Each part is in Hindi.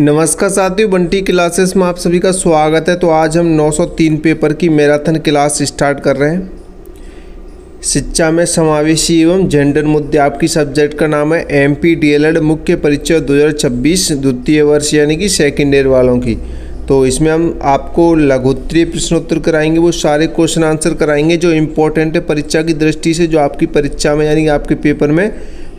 नमस्कार साथियों, बंटी क्लासेस में आप सभी का स्वागत है। तो आज हम 903 पेपर की मैराथन क्लास स्टार्ट कर रहे हैं। शिक्षा में समावेशी एवं जेंडर मुद्दे। आपकी सब्जेक्ट का नाम है एमपी डीएलएड मुख्य परीक्षा 2026 द्वितीय वर्ष यानी कि सेकेंड ईयर वालों की। तो इसमें हम आपको लघुत्तरीय प्रश्नोत्तर कराएंगे, वो सारे क्वेश्चन आंसर कराएंगे जो इम्पोर्टेंट है परीक्षा की दृष्टि से, जो आपकी परीक्षा में यानी कि आपके पेपर में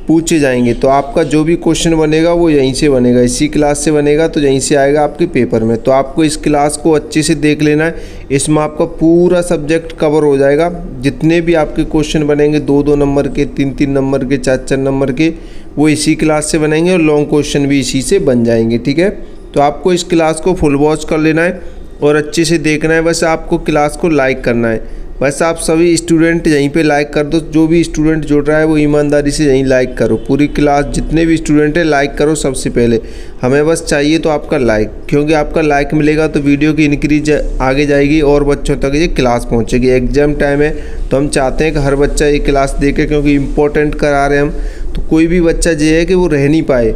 पूछे जाएंगे। तो आपका जो भी क्वेश्चन बनेगा वो यहीं से बनेगा, इसी क्लास से बनेगा, तो यहीं से आएगा आपके पेपर में। तो आपको इस क्लास को अच्छे से देख लेना है, इसमें आपका पूरा सब्जेक्ट कवर हो जाएगा। जितने भी आपके क्वेश्चन बनेंगे 2-2 नंबर के, 3-3 नंबर के, 4-4 नंबर के, वो इसी क्लास से बनेंगे और लॉन्ग क्वेश्चन भी इसी से बन जाएंगे। ठीक है, तो आपको इस क्लास को फुल वॉच कर लेना है और अच्छे से देखना है। बस आपको क्लास को लाइक करना है। बस आप सभी स्टूडेंट यहीं पे लाइक कर दो। जो भी स्टूडेंट जुड़ रहा है वो ईमानदारी से यहीं लाइक करो। पूरी क्लास जितने भी स्टूडेंट है लाइक करो सबसे पहले। हमें बस चाहिए तो आपका लाइक, क्योंकि आपका लाइक मिलेगा तो वीडियो की इंक्रीज आगे जाएगी और बच्चों तक ये क्लास पहुंचेगी। एग्जाम टाइम है तो हम चाहते हैं कि हर बच्चा ये क्लास देखे, क्योंकि इम्पोर्टेंट करा रहे हैं हम। तो कोई भी बच्चा ये है कि वो रह नहीं पाए,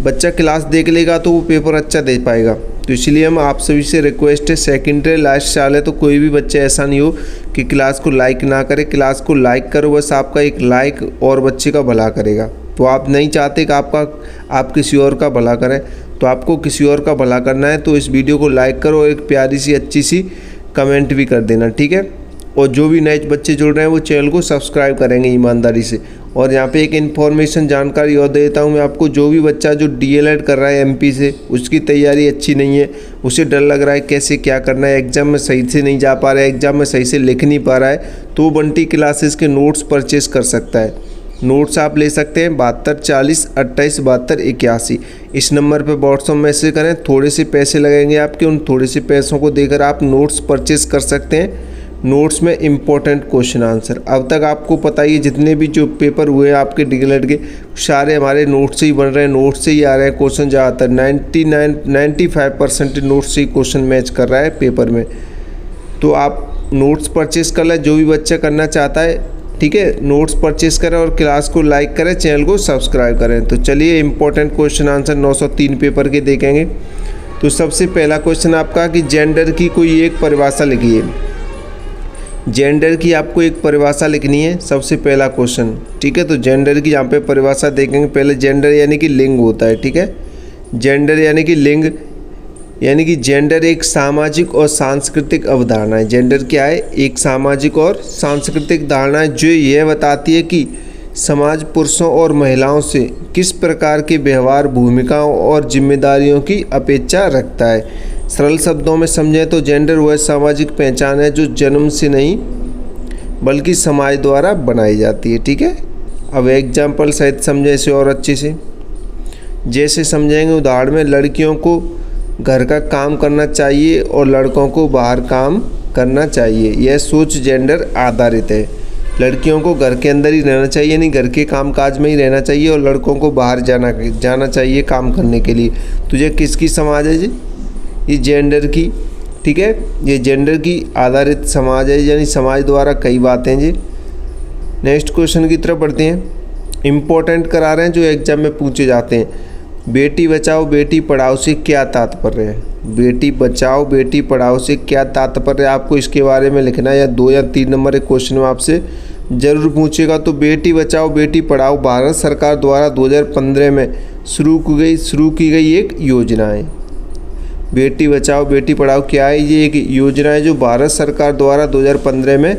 बच्चा क्लास देख लेगा तो वो पेपर अच्छा दे पाएगा। तो इसलिए हम आप सभी से रिक्वेस्ट है, सेकेंडरी लास्ट साल है तो कोई भी बच्चा ऐसा नहीं हो कि क्लास को लाइक ना करे। क्लास को लाइक करो, बस आपका एक लाइक और बच्चे का भला करेगा। तो आप नहीं चाहते कि आप किसी और का भला करें, तो आपको किसी और का भला करना है तो इस वीडियो को लाइक करो और एक प्यारी सी अच्छी सी कमेंट भी कर देना। ठीक है, और जो भी नए बच्चे जुड़ रहे हैं वो चैनल को सब्सक्राइब करेंगे ईमानदारी से। और यहाँ पे एक इन्फॉर्मेशन जानकारी और देता हूँ मैं आपको, जो भी बच्चा जो डीएलएड कर रहा है एमपी से, उसकी तैयारी अच्छी नहीं है, उसे डर लग रहा है कैसे क्या करना है, एग्जाम में सही से नहीं जा पा रहा है, एग्जाम में सही से लिख नहीं पा रहा है, तो वो बंटी क्लासेस के नोट्स परचेस कर सकता है। नोट्स आप ले सकते हैं 72 40 28 72 81। इस नंबर पर व्हाट्सएप मैसेज करें। थोड़े से पैसे लगेंगे आपके, उन थोड़े से पैसों को देकर आप नोट्स परचेस कर सकते हैं। नोट्स में इम्पोर्टेंट क्वेश्चन आंसर। अब तक आपको पता ही है जितने भी जो पेपर हुए हैं आपके डीएलएड के, सारे हमारे नोट से ही बन रहे हैं, नोट से ही आ रहे हैं क्वेश्चन। ज़्यादातर 95% नोट से ही क्वेश्चन मैच कर रहा है पेपर में। तो आप नोट्स परचेस कर लें, जो भी बच्चा करना चाहता है। ठीक है, नोट्स परचेस करें और क्लास को लाइक करें, चैनल को सब्सक्राइब करें। तो चलिए इम्पोर्टेंट क्वेश्चन आंसर 903 पेपर के देखेंगे। तो सबसे पहला क्वेश्चन आपका कि जेंडर की कोई एक परिभाषा लिखिए। जेंडर की आपको एक परिभाषा लिखनी है, सबसे पहला क्वेश्चन। ठीक है, तो जेंडर की यहाँ पे परिभाषा देखेंगे। पहले जेंडर यानी कि लिंग होता है। ठीक है, जेंडर यानी कि लिंग, यानी कि जेंडर एक सामाजिक और सांस्कृतिक अवधारणा है। जेंडर क्या है? एक सामाजिक और सांस्कृतिक धारणा है जो यह बताती है कि समाज पुरुषों और महिलाओं से किस प्रकार के व्यवहार, भूमिकाओं और जिम्मेदारियों की अपेक्षा रखता है। सरल शब्दों में समझें तो जेंडर वह सामाजिक पहचान है जो जन्म से नहीं बल्कि समाज द्वारा बनाई जाती है। ठीक है, अब एग्जाम्पल सहित समझें इसे और अच्छे से। जैसे समझेंगे उदाहरण में, लड़कियों को घर का काम करना चाहिए और लड़कों को बाहर काम करना चाहिए। यह सोच जेंडर आधारित है। लड़कियों को घर के अंदर ही रहना चाहिए, नहीं घर के काम काज में ही रहना चाहिए, और लड़कों को बाहर जाना चाहिए काम करने के लिए। तो ये किसकी समाज है जी? ये जेंडर की। ठीक है, ये जेंडर की आधारित समाज है, यानी समाज द्वारा कई बातें जी। नेक्स्ट क्वेश्चन की तरफ बढ़ते हैं। इम्पोर्टेंट करा रहे हैं जो एग्जाम में पूछे जाते हैं। बेटी बचाओ बेटी पढ़ाओ से क्या तात्पर्य है? बेटी बचाओ बेटी पढ़ाओ से क्या तात्पर्य है, आपको इसके बारे में लिखना है। या 2 या 3 नंबर के क्वेश्चन में आपसे जरूर पूछेगा। तो बेटी बचाओ बेटी पढ़ाओ भारत सरकार द्वारा 2015 में शुरू की गई एक योजना है। बेटी बचाओ बेटी पढ़ाओ क्या है? ये एक योजना है जो भारत सरकार द्वारा 2015 में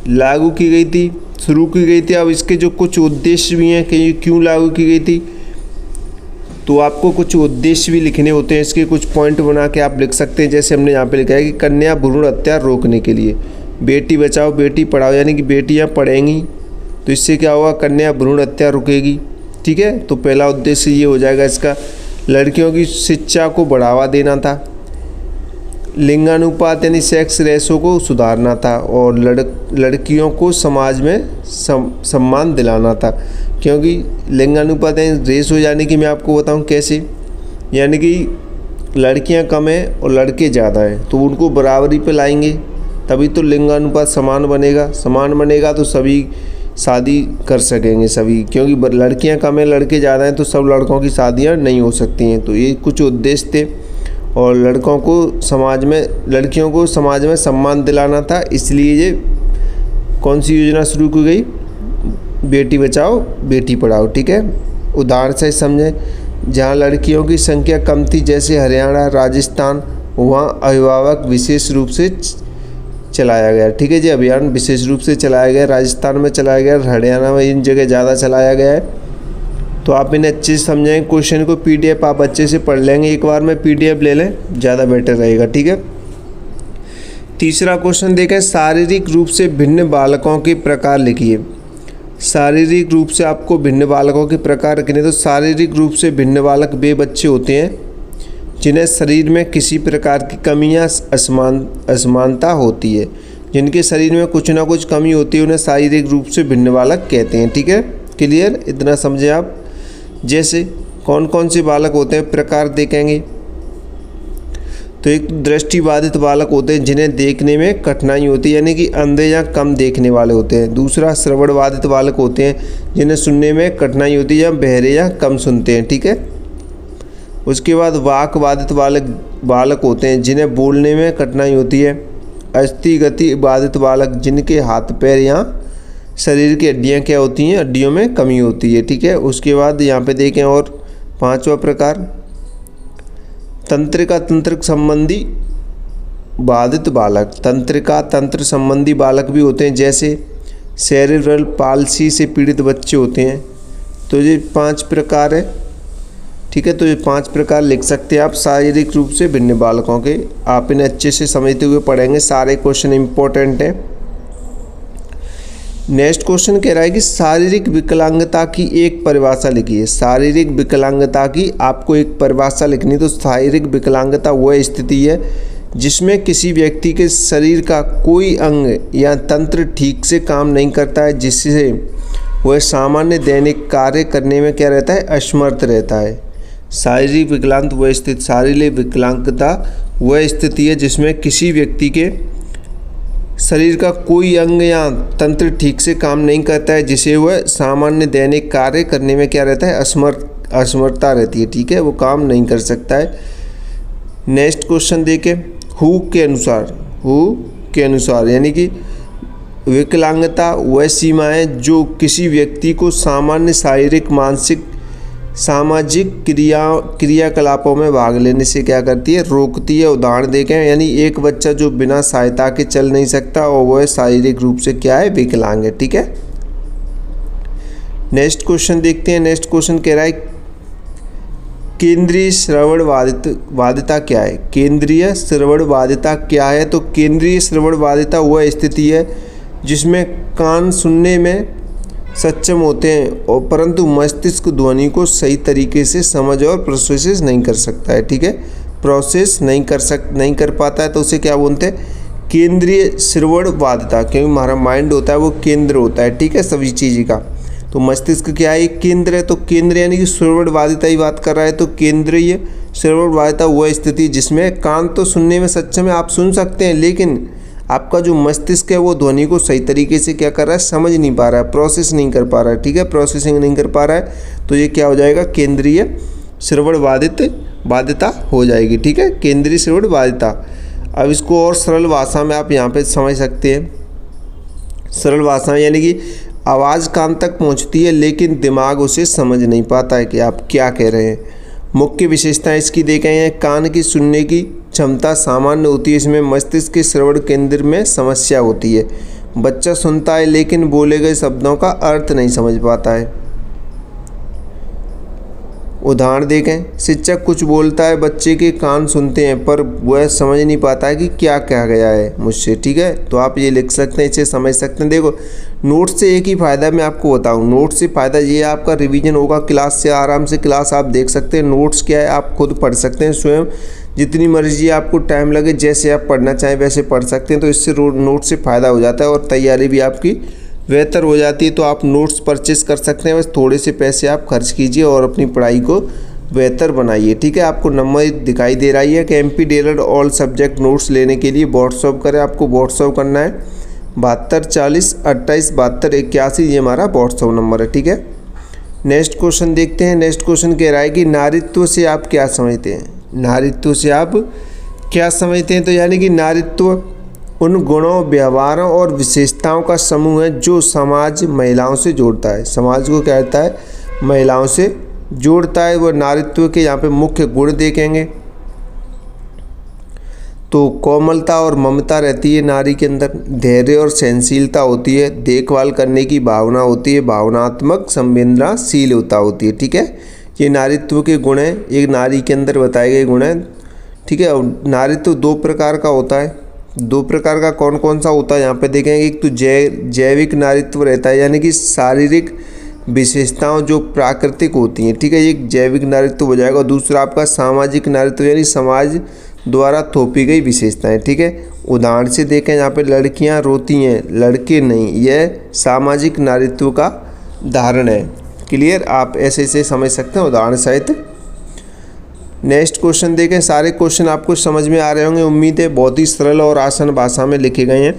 लागू की गई थी, शुरू की गई थी। अब इसके जो कुछ उद्देश्य भी हैं कि क्यों लागू की गई थी, तो आपको कुछ उद्देश्य भी लिखने होते हैं। इसके कुछ पॉइंट बना के आप लिख सकते हैं। जैसे हमने यहाँ पे लिखा है कि कन्या भ्रूण हत्या रोकने के लिए बेटी बचाओ बेटी पढ़ाओ, यानी कि बेटियाँ पढ़ेंगी तो इससे क्या होगा? कन्या भ्रूण हत्या रुकेगी। ठीक है, तो पहला उद्देश्य ये हो जाएगा इसका। लड़कियों की शिक्षा को बढ़ावा देना था, लिंगानुपात यानी सेक्स रेशो को सुधारना था, और लड़कियों को समाज में सम्मान दिलाना था। क्योंकि लिंगानुपात यानी रेशो, यानी कि मैं आपको बताऊं कैसे, यानी कि लड़कियां कम हैं और लड़के ज़्यादा हैं, तो उनको बराबरी पे लाएंगे तभी तो लिंगानुपात समान बनेगा। समान बनेगा तो सभी शादी कर सकेंगे सभी, क्योंकि लड़कियां कम हैं लड़के ज़्यादा हैं तो सब लड़कों की शादियां नहीं हो सकती हैं। तो ये कुछ उद्देश्य थे और लड़कियों को समाज में सम्मान दिलाना था, इसलिए ये कौन सी योजना शुरू की गई, बेटी बचाओ बेटी पढ़ाओ। ठीक है, उदाहरण से समझें, जहाँ लड़कियों की संख्या कम थी जैसे हरियाणा, राजस्थान, वहाँ अभिभावक विशेष रूप से चलाया गया। ठीक है जी, अभियान विशेष रूप से चलाया गया, राजस्थान में चलाया गया, हरियाणा में इन जगह ज़्यादा चलाया गया है। तो आप इन्हें अच्छे से समझेंगे, क्वेश्चन को PDF आप अच्छे से पढ़ लेंगे, एक बार में PDF ले लें ज़्यादा बेटर रहेगा। ठीक है, तीसरा क्वेश्चन देखें, शारीरिक रूप से भिन्न बालकों के प्रकार लिखिए। शारीरिक रूप से आपको भिन्न बालकों के प्रकार लिखने, तो शारीरिक रूप से भिन्न बालक वे बच्चे होते हैं जिन्हें शरीर में किसी प्रकार की कमी या असमानता होती है। जिनके शरीर में कुछ ना कुछ कमी होती है उन्हें शारीरिक रूप से भिन्न बालक कहते हैं। ठीक है, क्लियर, इतना समझे आप। जैसे कौन कौन से बालक होते हैं, प्रकार देखेंगे तो एक दृष्टिबाधित बालक होते हैं जिन्हें देखने में कठिनाई होती है, यानी कि अंधे या कम देखने वाले होते हैं। दूसरा श्रवणबाधित बालक होते हैं जिन्हें सुनने में कठिनाई होती है या बहरे या कम सुनते हैं। ठीक है, उसके बाद वाक बाधित बालक होते हैं जिन्हें बोलने में कठिनाई होती है। अस्थि गति बाधित बालक जिनके हाथ पैर या शरीर की हड्डियां क्या होती हैं, हड्डियों में कमी होती है। ठीक है, उसके बाद यहाँ पे देखें और पांचवा प्रकार तंत्रिका तंत्र संबंधी बाधित बालक। तंत्रिका तंत्र संबंधी बालक भी होते हैं, जैसे सेरेब्रल पाल्सी से पीड़ित बच्चे होते हैं। तो ये 5 प्रकार है। ठीक है, तो ये 5 प्रकार लिख सकते हैं आप शारीरिक रूप से भिन्न बालकों के। आप इन्हें अच्छे से समझते हुए पढ़ेंगे, सारे क्वेश्चन इंपॉर्टेंट हैं। नेक्स्ट क्वेश्चन कह रहा है कि शारीरिक विकलांगता की एक परिभाषा लिखिए। शारीरिक विकलांगता की आपको एक परिभाषा लिखनी, तो शारीरिक विकलांगता वह स्थिति है जिसमें किसी व्यक्ति के शरीर का कोई अंग या तंत्र ठीक से काम नहीं करता है, जिससे वह सामान्य दैनिक कार्य करने में क्या रहता है, असमर्थ रहता है। शारीरिक विकलांगता वह स्थिति है जिसमें किसी व्यक्ति के शरीर का कोई अंग या तंत्र ठीक से काम नहीं करता है, जिसे वह सामान्य दैनिक कार्य करने में क्या रहता है, असमर्थता रहती है। ठीक है, वो काम नहीं कर सकता है। नेक्स्ट क्वेश्चन देखें, हु के अनुसार यानी कि विकलांगता वह सीमा है जो किसी व्यक्ति को सामान्य शारीरिक मानसिक सामाजिक क्रियाकलापों में भाग लेने से क्या करती है, रोकती है। उदाहरण देखें, यानी एक बच्चा जो बिना सहायता के चल नहीं सकता और वह शारीरिक रूप से क्या है, विकलांग है। ठीक है, नेक्स्ट क्वेश्चन देखते हैं। नेक्स्ट क्वेश्चन कह रहा है केंद्रीय श्रवण बाधिता क्या है। केंद्रीय श्रवण बाधिता क्या है, तो केंद्रीय श्रवण बाधिता वह स्थिति है जिसमें कान सुनने में सक्षम होते हैं और परंतु मस्तिष्क ध्वनि को सही तरीके से समझ और प्रोसेस नहीं कर सकता है। ठीक है, प्रोसेस नहीं कर पाता है, तो उसे क्या बोलते हैं, केंद्रीय श्रवण बाधिता। क्योंकि हमारा माइंड होता है वो केंद्र होता है। ठीक है, सभी चीज़ का। तो मस्तिष्क क्या है, एक केंद्र है। तो केंद्र यानी कि श्रवण बाधिता ही बात कर रहा है। तो केंद्रीय श्रवण बाधिता वह स्थिति जिसमें कान तो सुनने में सक्षम है, आप सुन सकते हैं, लेकिन आपका जो मस्तिष्क है वो ध्वनि को सही तरीके से क्या कर रहा है, समझ नहीं पा रहा है, प्रोसेस नहीं कर पा रहा है। ठीक है, प्रोसेसिंग नहीं कर पा रहा है, तो ये क्या हो जाएगा, केंद्रीय श्रवण बाधिता हो जाएगी। ठीक है, केंद्रीय श्रवण बाधिता। अब इसको और सरल भाषा में आप यहाँ पे समझ सकते हैं। सरल भाषा में यानी कि आवाज़ कान तक पहुँचती है लेकिन दिमाग उसे समझ नहीं पाता है कि आप क्या कह रहे हैं। मुख्य विशेषताएं इसकी देखें हैं, कान की सुनने की क्षमता सामान्य होती है, इसमें मस्तिष्क के श्रवण केंद्र में समस्या होती है। बच्चा सुनता है लेकिन बोले गए शब्दों का अर्थ नहीं समझ पाता है। उदाहरण देखें, शिक्षक कुछ बोलता है, बच्चे के कान सुनते हैं पर वह समझ नहीं पाता है कि क्या कहा गया है मुझसे। ठीक है, तो आप ये लिख सकते हैं, इसे समझ सकते हैं। देखो, नोट से एक ही फ़ायदा मैं आपको बताऊं, नोट से फ़ायदा ये है आपका रिवीजन होगा, क्लास से आराम से क्लास आप देख सकते हैं। नोट्स क्या है आप खुद पढ़ सकते हैं स्वयं, जितनी मर्जी आपको टाइम लगे, जैसे आप पढ़ना चाहें वैसे पढ़ सकते हैं। तो इससे नोट से फ़ायदा हो जाता है और तैयारी भी आपकी बेहतर हो जाती है। तो आप नोट्स परचेस कर सकते हैं, बस थोड़े से पैसे आप खर्च कीजिए और अपनी पढ़ाई को बेहतर बनाइए। ठीक है, आपको नंबर दिखाई दे रही है कि MP DLED all subject notes लेने के लिए व्हाट्सअप करें। आपको व्हाट्सअप करना है 72 40 28 72 81 ये हमारा व्हाट्सअप नंबर है, ठीक है। नेक्स्ट क्वेश्चन देखते हैं। नेक्स्ट क्वेश्चन कह रहा है कि नारीत्व से आप क्या समझते हैं। नारीत्व से आप क्या समझते हैं, तो यानी कि नारीत्व उन गुणों, व्यवहारों और विशेषताओं का समूह है जो समाज महिलाओं से जोड़ता है। समाज को क्या कहता है, महिलाओं से जोड़ता है। वो नारीत्व के यहाँ पे मुख्य गुण देखेंगे तो कोमलता और ममता रहती है नारी के अंदर, धैर्य और सहनशीलता होती है, देखभाल करने की भावना होती है, भावनात्मक संवेदनाशील होती है, ठीक है। ये नारीत्व के गुण हैं, एक नारी के अंदर बताए गए गुण हैं, ठीक है। और नारीत्व दो प्रकार का होता है। दो प्रकार का कौन कौन सा होता है यहाँ पे देखेंगे। एक तो जैविक नारीत्व रहता है, यानी कि शारीरिक विशेषताओं जो प्राकृतिक होती हैं, ठीक है, एक जैविक नारीत्व हो जाएगा। दूसरा आपका सामाजिक नारीत्व, यानी समाज द्वारा थोपी गई विशेषताएं, ठीक है। उदाहरण से देखें यहाँ पे लड़कियां रोती हैं, लड़के नहीं, यह सामाजिक नारीत्व का उदाहरण है। क्लियर, आप ऐसे ऐसे समझ सकते हैं उदाहरण सहित। नेक्स्ट क्वेश्चन देखें। सारे क्वेश्चन आपको समझ में आ रहे होंगे, उम्मीद है। बहुत ही सरल और आसान भाषा में लिखे गए हैं।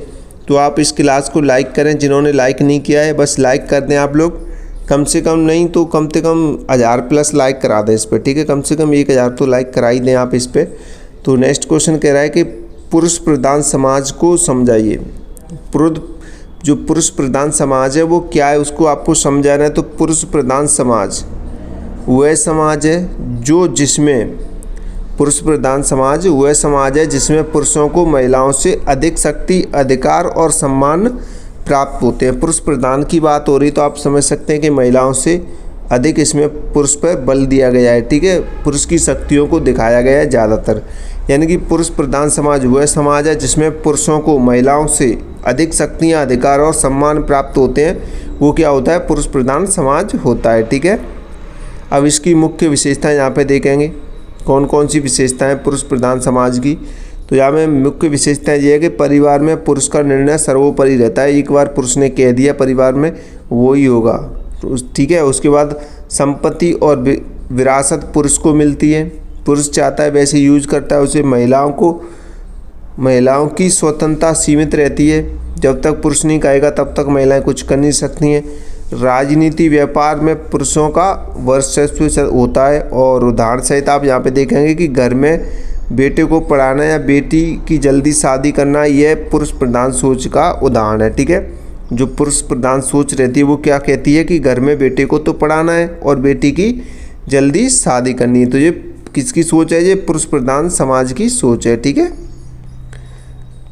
तो आप इस क्लास को लाइक करें, जिन्होंने लाइक नहीं किया है बस लाइक कर दें आप लोग, कम से कम नहीं तो कम से कम 1000+ लाइक करा दें इस पर, ठीक है। कम से कम 1000 तो लाइक करा ही दें आप इस पर। तो नेक्स्ट क्वेश्चन कह रहा है कि पुरुष प्रधान समाज को समझाइए। जो पुरुष प्रधान समाज है वो क्या है, उसको आपको समझाना है। तो पुरुष प्रधान समाज वह समाज है जो जिसमें पुरुष प्रधान समाज वह समाज है जिसमें पुरुषों को महिलाओं से अधिक शक्ति, अधिकार और सम्मान प्राप्त होते हैं। पुरुष प्रधान की बात हो रही तो आप समझ सकते हैं कि महिलाओं से अधिक इसमें पुरुष पर बल दिया गया है, ठीक है। पुरुष की शक्तियों को दिखाया गया है ज़्यादातर, यानी कि पुरुष प्रधान समाज वह समाज है जिसमें पुरुषों को महिलाओं से अधिक शक्तियाँ, अधिकार और सम्मान प्राप्त होते हैं। वो क्या होता है, पुरुष प्रधान समाज होता है, ठीक है। अब इसकी मुख्य विशेषताएं यहाँ पे देखेंगे, कौन कौन सी विशेषताएं पुरुष प्रधान समाज की। तो यहाँ में मुख्य विशेषताएं ये है कि परिवार में पुरुष का निर्णय सर्वोपरि रहता है। एक बार पुरुष ने कह दिया परिवार में वो ही होगा, ठीक है। उसके बाद संपत्ति और विरासत पुरुष को मिलती है, पुरुष चाहता है वैसे यूज करता है उसे। महिलाओं की स्वतंत्रता सीमित रहती है, जब तक पुरुष नहीं कहेगा तब तक महिलाएं कुछ कर नहीं सकती हैं। राजनीति, व्यापार में पुरुषों का वर्चस्व होता है। और उदाहरण सहित आप यहाँ पे देखेंगे कि घर में बेटे को पढ़ाना या बेटी की जल्दी शादी करना, यह पुरुष प्रधान सोच का उदाहरण है, ठीक है। जो पुरुष प्रधान सोच रहती है वो क्या कहती है कि घर में बेटे को तो पढ़ाना है और बेटी की जल्दी शादी करनी है। तो ये किसकी सोच है, ये पुरुष प्रधान समाज की सोच है, ठीक है।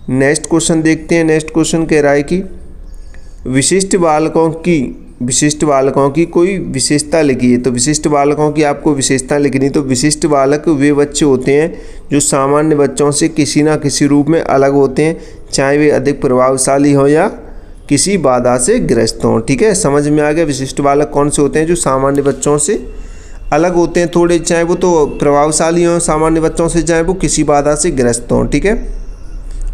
नेक्स्ट क्वेश्चन देखते हैं। नेक्स्ट क्वेश्चन कह रहा है कि विशिष्ट बालकों की कोई विशेषता लिखिए। तो विशिष्ट बालकों की आपको विशेषता लिखनी। तो विशिष्ट बालक वे बच्चे होते हैं जो सामान्य बच्चों से किसी ना किसी रूप में अलग होते हैं, चाहे वे अधिक प्रभावशाली हों या किसी बाधा से ग्रस्त हों, ठीक है। समझ में आ गया। विशिष्ट बालक कौन से होते हैं, जो सामान्य बच्चों से अलग होते हैं थोड़े, चाहे वो तो प्रभावशाली हों सामान्य बच्चों से, चाहे वो किसी बाधा से ग्रस्त हों, ठीक है।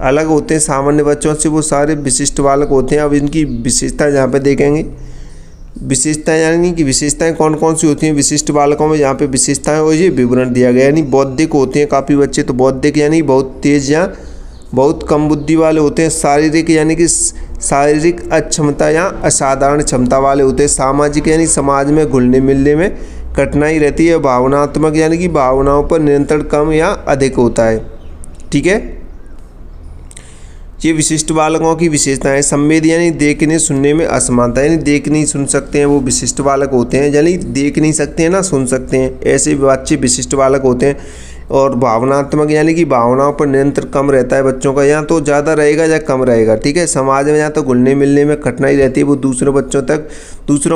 अलग होते हैं सामान्य बच्चों से, वो सारे विशिष्ट बालक होते हैं। अब इनकी विशेषता यहाँ पे देखेंगे। विशेषताएं यानी कि विशेषताएं कौन कौन सी होती हैं विशिष्ट बालकों में, यहाँ पे विशेषताएं और ये विवरण दिया गया। यानी बौद्धिक होते हैं काफ़ी बच्चे, तो बौद्धिक यानी बहुत तेज या बहुत कम बुद्धि वाले होते हैं। शारीरिक यानी कि शारीरिक अक्षमता या असाधारण क्षमता वाले होते हैं। सामाजिक यानी समाज में घुलने मिलने में कठिनाई रहती है। भावनात्मक यानी कि भावनाओं पर नियंत्रण कम या अधिक होता है, ठीक है। ये विशिष्ट बालकों की विशेषताएं। संवेदी यानी देखने सुनने में असमानता, यानी देख नहीं सुन सकते हैं वो विशिष्ट बालक होते हैं, यानी देख नहीं सकते हैं ना सुन सकते हैं, ऐसे बच्चे विशिष्ट बालक होते हैं। और भावनात्मक यानी कि भावनाओं पर नियंत्रण कम रहता है बच्चों का, या तो ज़्यादा रहेगा या कम रहेगा, ठीक है। समाज में या तो घुलने मिलने में कठिनाई रहती है, वो दूसरों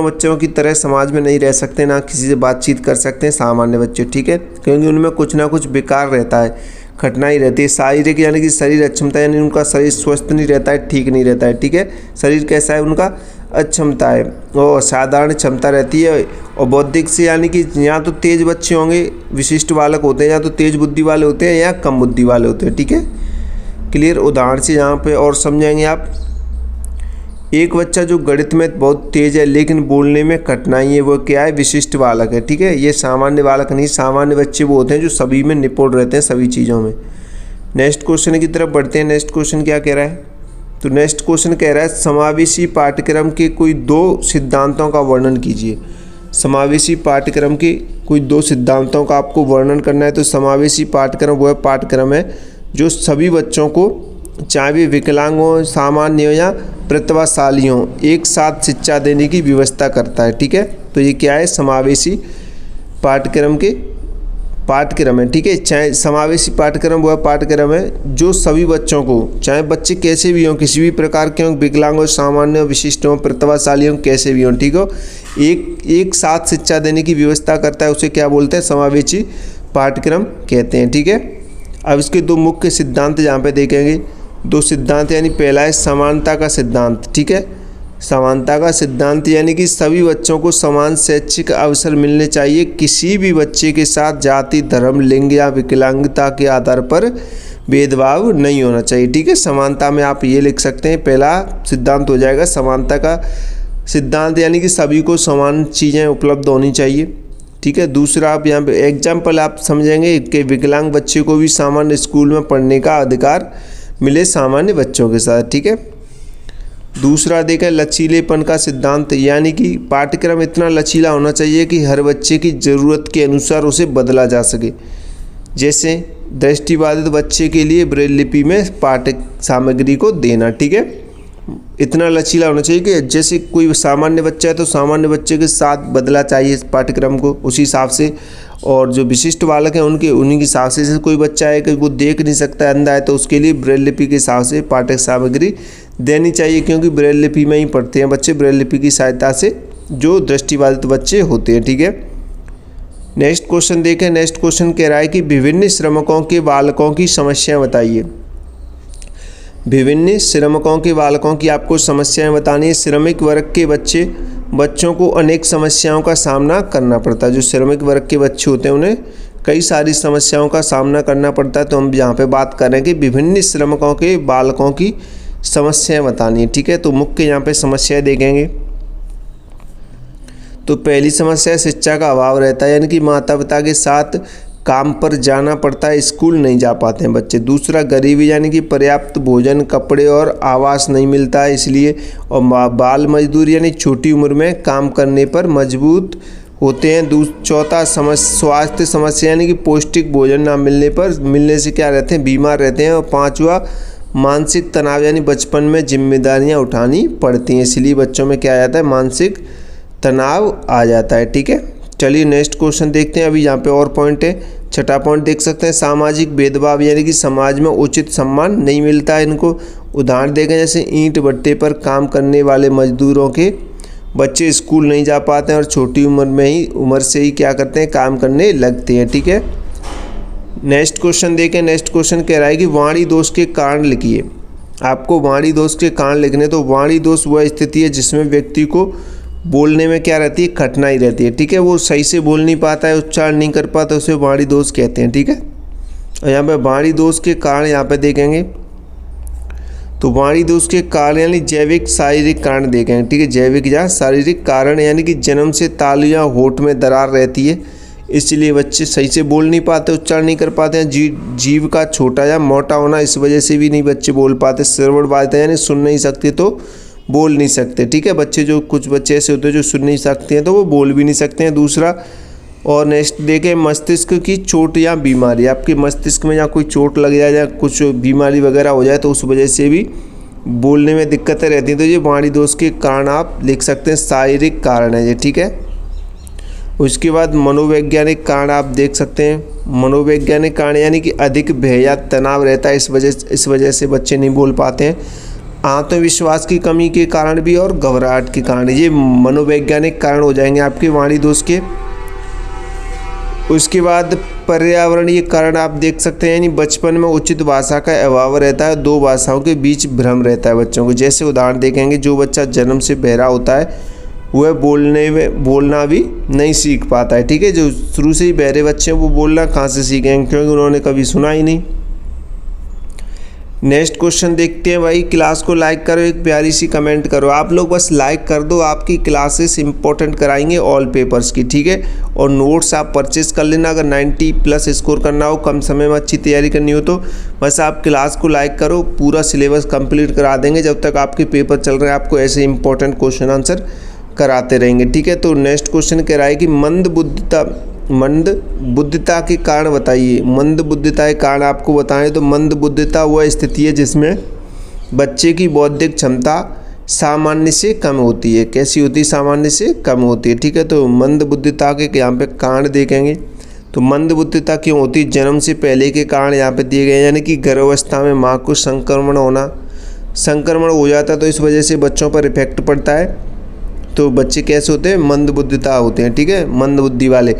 बच्चों की तरह समाज में नहीं रह सकते, ना किसी से बातचीत कर सकते हैं सामान्य बच्चे, ठीक है, क्योंकि उनमें कुछ ना कुछ बेकार रहता है, कठिनाई रहती है। शारीरिक यानी कि शरीर अक्षमता, यानी उनका शरीर स्वस्थ नहीं रहता है, ठीक नहीं रहता है, ठीक है। शरीर कैसा है उनका, अक्षमता है, और साधारण क्षमता रहती है। और बौद्धिक से यानी कि या तो तेज बच्चे होंगे विशिष्ट बालक होते हैं, या तो तेज बुद्धि वाले होते हैं या कम बुद्धि वाले होते हैं, ठीक है। क्लियर। उदाहरण से यहाँ पे और समझाएंगे आप। एक बच्चा जो गणित में बहुत तेज है लेकिन बोलने में कठिनाई है, वो क्या है, विशिष्ट बालक है, ठीक है। ये सामान्य बालक नहीं, सामान्य बच्चे वो होते हैं जो सभी में निपुण रहते हैं, सभी चीज़ों में। नेक्स्ट क्वेश्चन की तरफ बढ़ते हैं। नेक्स्ट क्वेश्चन क्या कह रहा है, तो नेक्स्ट क्वेश्चन कह रहा है समावेशी पाठ्यक्रम के कोई 2 सिद्धांतों का वर्णन कीजिए। समावेशी पाठ्यक्रम के कोई 2 सिद्धांतों का आपको वर्णन करना है। तो समावेशी पाठ्यक्रम वह पाठ्यक्रम है जो सभी बच्चों को, चाहे वे विकलांग हों, सामान्य हो या प्रतिभाशाली हों, एक साथ शिक्षा देने की व्यवस्था करता है। ठीक है, तो ये क्या है, समावेशी पाठ्यक्रम के पाठ्यक्रम है। ठीक है, चाहे समावेशी पाठ्यक्रम वह पाठ्यक्रम है जो सभी बच्चों को, चाहे बच्चे कैसे भी हों, किसी भी प्रकार के हों, विकलांग हो, सामान्य हो, विशिष्ट हों, प्रतिभाशाली हों, कैसे भी हों, ठीक हो, एक साथ शिक्षा देने की व्यवस्था करता है। उसे क्या बोलते हैं, समावेशी पाठ्यक्रम कहते हैं। ठीक है, अब इसके 2 मुख्य सिद्धांत यहाँ पे देखेंगे। 2 सिद्धांत यानी पहला है समानता का सिद्धांत। ठीक है, समानता का सिद्धांत यानी कि सभी बच्चों को समान शैक्षिक अवसर मिलने चाहिए। किसी भी बच्चे के साथ जाति, धर्म, लिंग या विकलांगता के आधार पर भेदभाव नहीं होना चाहिए। ठीक है, समानता में आप ये लिख सकते हैं, पहला सिद्धांत हो जाएगा समानता का सिद्धांत यानी कि सभी को समान चीज़ें उपलब्ध होनी चाहिए। ठीक है, दूसरा आप यहाँ पे एग्जाम्पल आप समझेंगे कि विकलांग बच्चे को भी सामान्य स्कूल में पढ़ने का अधिकार मिले सामान्य बच्चों के साथ। ठीक है, दूसरा देखें लचीलेपन का सिद्धांत यानी कि पाठ्यक्रम इतना लचीला होना चाहिए कि हर बच्चे की ज़रूरत के अनुसार उसे बदला जा सके। जैसे दृष्टिबाधित बच्चे के लिए ब्रेल लिपि में पाठ्य सामग्री को देना। ठीक है, इतना लचीला होना चाहिए कि जैसे कोई सामान्य बच्चा है तो सामान्य बच्चे के साथ बदला चाहिए इस पाठ्यक्रम को उसी हिसाब से, और जो विशिष्ट बालक हैं उन्हीं के हिसाब से। जैसे कोई बच्चा है कि वो देख नहीं सकता, अंधा है, तो उसके लिए ब्रेल लिपि के हिसाब से पाठ्य सामग्री देनी चाहिए, क्योंकि ब्रेल लिपि में ही पढ़ते हैं बच्चे, ब्रेल लिपि की सहायता से जो दृष्टिबाधित बच्चे होते हैं। ठीक है, नेक्स्ट क्वेश्चन देखें। नेक्स्ट क्वेश्चन कह रहा है कि विभिन्न श्रमिकों के बालकों की समस्याएं बताइए। विभिन्न श्रमिकों के बालकों की आपको समस्याएं बतानी है। श्रमिक वर्ग के बच्चों को अनेक समस्याओं का सामना करना पड़ता है। जो श्रमिक वर्ग के बच्चे होते हैं उन्हें कई सारी समस्याओं का सामना करना पड़ता है। तो हम यहाँ पे बात कर रहे हैं कि विभिन्न श्रमिकों के बालकों की समस्याएं बतानी है। ठीक है, तो मुख्य यहाँ पे समस्याएं देखेंगे। तो पहली समस्या शिक्षा का अभाव रहता है, यानी कि माता पिता के साथ काम पर जाना पड़ता है, स्कूल नहीं जा पाते हैं बच्चे। दूसरा गरीबी यानी कि पर्याप्त भोजन, कपड़े और आवास नहीं मिलता है इसलिए। और बाल मजदूरी यानी छोटी उम्र में काम करने पर मजबूत होते हैं। चौथा स्वास्थ्य समस्या यानी कि पौष्टिक भोजन ना मिलने से क्या रहते हैं, बीमार रहते हैं। और 5वां मानसिक तनाव यानी बचपन में जिम्मेदारियां उठानी पड़ती हैं, इसलिए बच्चों में क्या आ जाता है, मानसिक तनाव आ जाता है। ठीक है, चलिए नेक्स्ट क्वेश्चन देखते हैं। अभी यहाँ पे और पॉइंट है, छठा पॉइंट देख सकते हैं, सामाजिक भेदभाव यानी कि समाज में उचित सम्मान नहीं मिलता है इनको। उदाहरण देखें, जैसे ईंट भट्टे पर काम करने वाले मजदूरों के बच्चे स्कूल नहीं जा पाते हैं और छोटी उम्र से ही क्या करते हैं, काम करने लगते हैं। ठीक है, नेक्स्ट क्वेश्चन देखें। नेक्स्ट क्वेश्चन कह रहा है कि वाणी दोष के कारण लिखिए। आपको वाणी दोष के कारण लिखने, तो वाणी दोष वह स्थिति है जिसमें व्यक्ति को बोलने में क्या रहती है, कठिनाई रहती है। ठीक है, वो सही से बोल नहीं पाता है, उच्चारण नहीं कर पाता, उसे वाणी दोष कहते हैं। ठीक है, और यहाँ पे वाणी दोष के कारण यहाँ पे देखेंगे, तो वाणी दोष के कारण यानी जैविक शारीरिक कारण देखेंगे। ठीक है, जैविक या शारीरिक कारण यानी कि जन्म से तालु या होठ में दरार रहती है, इसलिए बच्चे सही से बोल नहीं पाते, उच्चारण नहीं कर पाते हैं। जीव का छोटा या मोटा होना, इस वजह से भी नहीं बच्चे बोल पाते। श्रवण बाधित यानी सुन नहीं सकते तो बोल नहीं सकते। ठीक है, कुछ बच्चे ऐसे होते हैं जो सुन नहीं सकते हैं तो वो बोल भी नहीं सकते हैं। दूसरा, और नेक्स्ट देखें, मस्तिष्क की चोट या बीमारी। आपके मस्तिष्क में या कोई चोट लग जाए या कुछ बीमारी वगैरह हो जाए तो उस वजह से भी बोलने में दिक्कतें रहती हैं। तो ये वाणी दोष के कारण आप लिख सकते हैं, शारीरिक कारण है ये। ठीक है, उसके बाद मनोवैज्ञानिक कारण आप देख सकते हैं। मनोवैज्ञानिक कारण यानी कि अधिक भय या तनाव रहता है, इस वजह से बच्चे नहीं बोल पाते हैं। आत्मविश्वास की कमी के कारण भी और घबराहट के कारण, ये मनोवैज्ञानिक कारण हो जाएंगे आपके वाणी दोष के। उसके बाद पर्यावरणीय कारण आप देख सकते हैं, यानी बचपन में उचित भाषा का अभाव रहता है, 2 भाषाओं के बीच भ्रम रहता है बच्चों को। जैसे उदाहरण देखेंगे, जो बच्चा जन्म से बहरा होता है वह बोलना भी नहीं सीख पाता है। ठीक है, जो शुरू से ही बहरे बच्चे हैं वो बोलना कहाँ से सीखेंगे, क्योंकि उन्होंने कभी सुना ही नहीं। नेक्स्ट क्वेश्चन देखते हैं भाई। क्लास को लाइक करो, एक प्यारी सी कमेंट करो। आप लोग बस लाइक कर दो, आपकी क्लासेस इंपॉर्टेंट कराएंगे ऑल पेपर्स की, ठीक है। और नोट्स आप परचेस कर लेना, अगर 90 प्लस स्कोर करना हो, कम समय में अच्छी तैयारी करनी हो तो बस आप क्लास को लाइक करो, पूरा सिलेबस कंप्लीट करा देंगे। जब तक आपके पेपर चल रहे हैं आपको ऐसे इंपॉर्टेंट क्वेश्चन आंसर कराते रहेंगे, ठीक है। तो नेक्स्ट क्वेश्चन कह रहा है कि मंद बुद्धिता के कारण बताइए। मंद बुद्धिता के कारण आपको बताएं तो मंद बुद्धिता वह स्थिति है जिसमें बच्चे की बौद्धिक क्षमता सामान्य से कम होती है। कैसी होती है? सामान्य से कम होती है, ठीक है। तो मंद बुद्धिता के यहाँ पे कारण देखेंगे तो मंद बुद्धिता क्यों होती है? जन्म से पहले के कारण यहाँ पे दिए गए, यानी कि गर्भावस्था में माँ को संक्रमण हो जाता है, तो इस वजह से बच्चों पर इफेक्ट पड़ता है। तो बच्चे कैसे होते हैं? मंद बुद्धिता होते हैं, ठीक है, मंद बुद्धि वाले।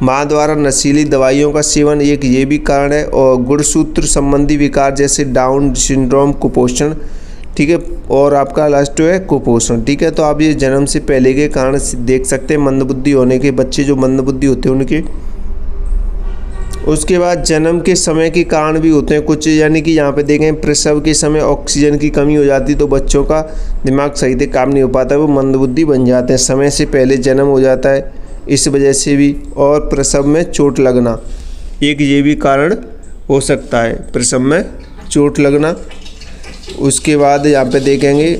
माँ द्वारा नशीली दवाइयों का सेवन एक ये भी कारण है, और गुणसूत्र संबंधी विकार जैसे डाउन सिंड्रोम, कुपोषण, ठीक है, और आपका लास्ट है कुपोषण, ठीक है। तो आप ये जन्म से पहले के कारण देख सकते हैं मंद बुद्धि होने के बच्चे जो मंद बुद्धि होते हैं उनके। उसके बाद जन्म के समय के कारण भी होते हैं कुछ, यानी कि यहाँ पे देखें प्रसव के समय ऑक्सीजन की कमी हो जाती है तो बच्चों का दिमाग सही से काम नहीं हो पाता, वो मंदबुद्धि बन जाते हैं। समय से पहले जन्म हो जाता है इस वजह से भी, और प्रसव में चोट लगना एक ये भी कारण हो सकता है, प्रसव में चोट लगना। उसके बाद यहाँ पे देखेंगे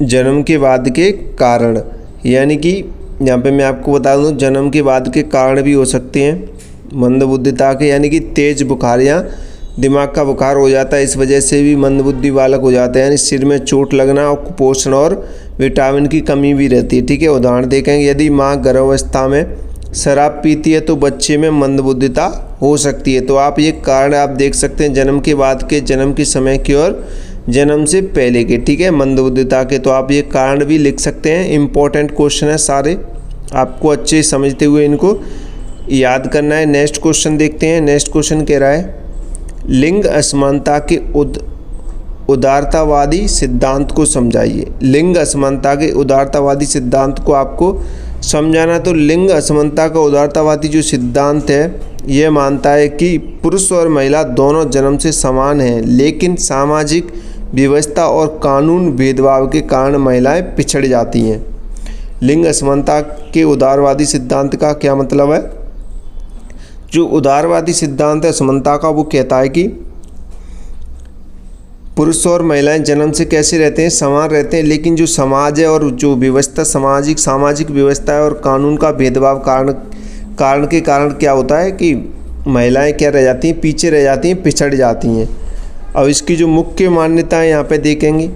जन्म के बाद के कारण, यानी कि यहाँ पे मैं आपको बता दूँ जन्म के बाद के कारण भी हो सकते हैं मंदबुद्धिता के, यानी कि तेज बुखार या दिमाग का बुखार हो जाता है, इस वजह से भी मंदबुद्धि बालक हो जाते हैं। यानी सिर में चोट लगना और कुपोषण और विटामिन की कमी भी रहती है, ठीक है। उदाहरण देखेंगे, यदि माँ गर्भावस्था में शराब पीती है तो बच्चे में मंदबुद्धिता हो सकती है। तो आप ये कारण आप देख सकते हैं जन्म के बाद के, जन्म के समय की और जन्म से पहले के, ठीक है, मंदबुद्धिता के। तो आप ये कारण भी लिख सकते हैं। इम्पोर्टेंट क्वेश्चन है सारे, आपको अच्छे समझते हुए इनको याद करना है। नेक्स्ट क्वेश्चन देखते हैं। नेक्स्ट क्वेश्चन कह रहा है लिंग असमानता के उदारतावादी सिद्धांत को समझाइए। लिंग असमानता के उदारतावादी सिद्धांत को आपको समझाना। तो लिंग असमानता का उदारतावादी जो सिद्धांत है यह मानता है कि पुरुष और महिला दोनों जन्म से समान हैं, लेकिन सामाजिक व्यवस्था और कानून भेदभाव के कारण महिलाएं पिछड़ जाती हैं। लिंग असमानता के उदारवादी सिद्धांत का क्या मतलब है? जो उदारवादी सिद्धांत है असमानता का, वो कहता है कि पुरुष और महिलाएं जन्म से कैसे रहते हैं? समान रहते हैं, लेकिन जो समाज है और जो व्यवस्था सामाजिक व्यवस्था है और कानून का भेदभाव कारण के कारण क्या होता है कि महिलाएं क्या रह जाती हैं? पीछे रह जाती हैं, पिछड़ जाती हैं। और इसकी जो मुख्य मान्यताएं यहाँ पे देखेंगे,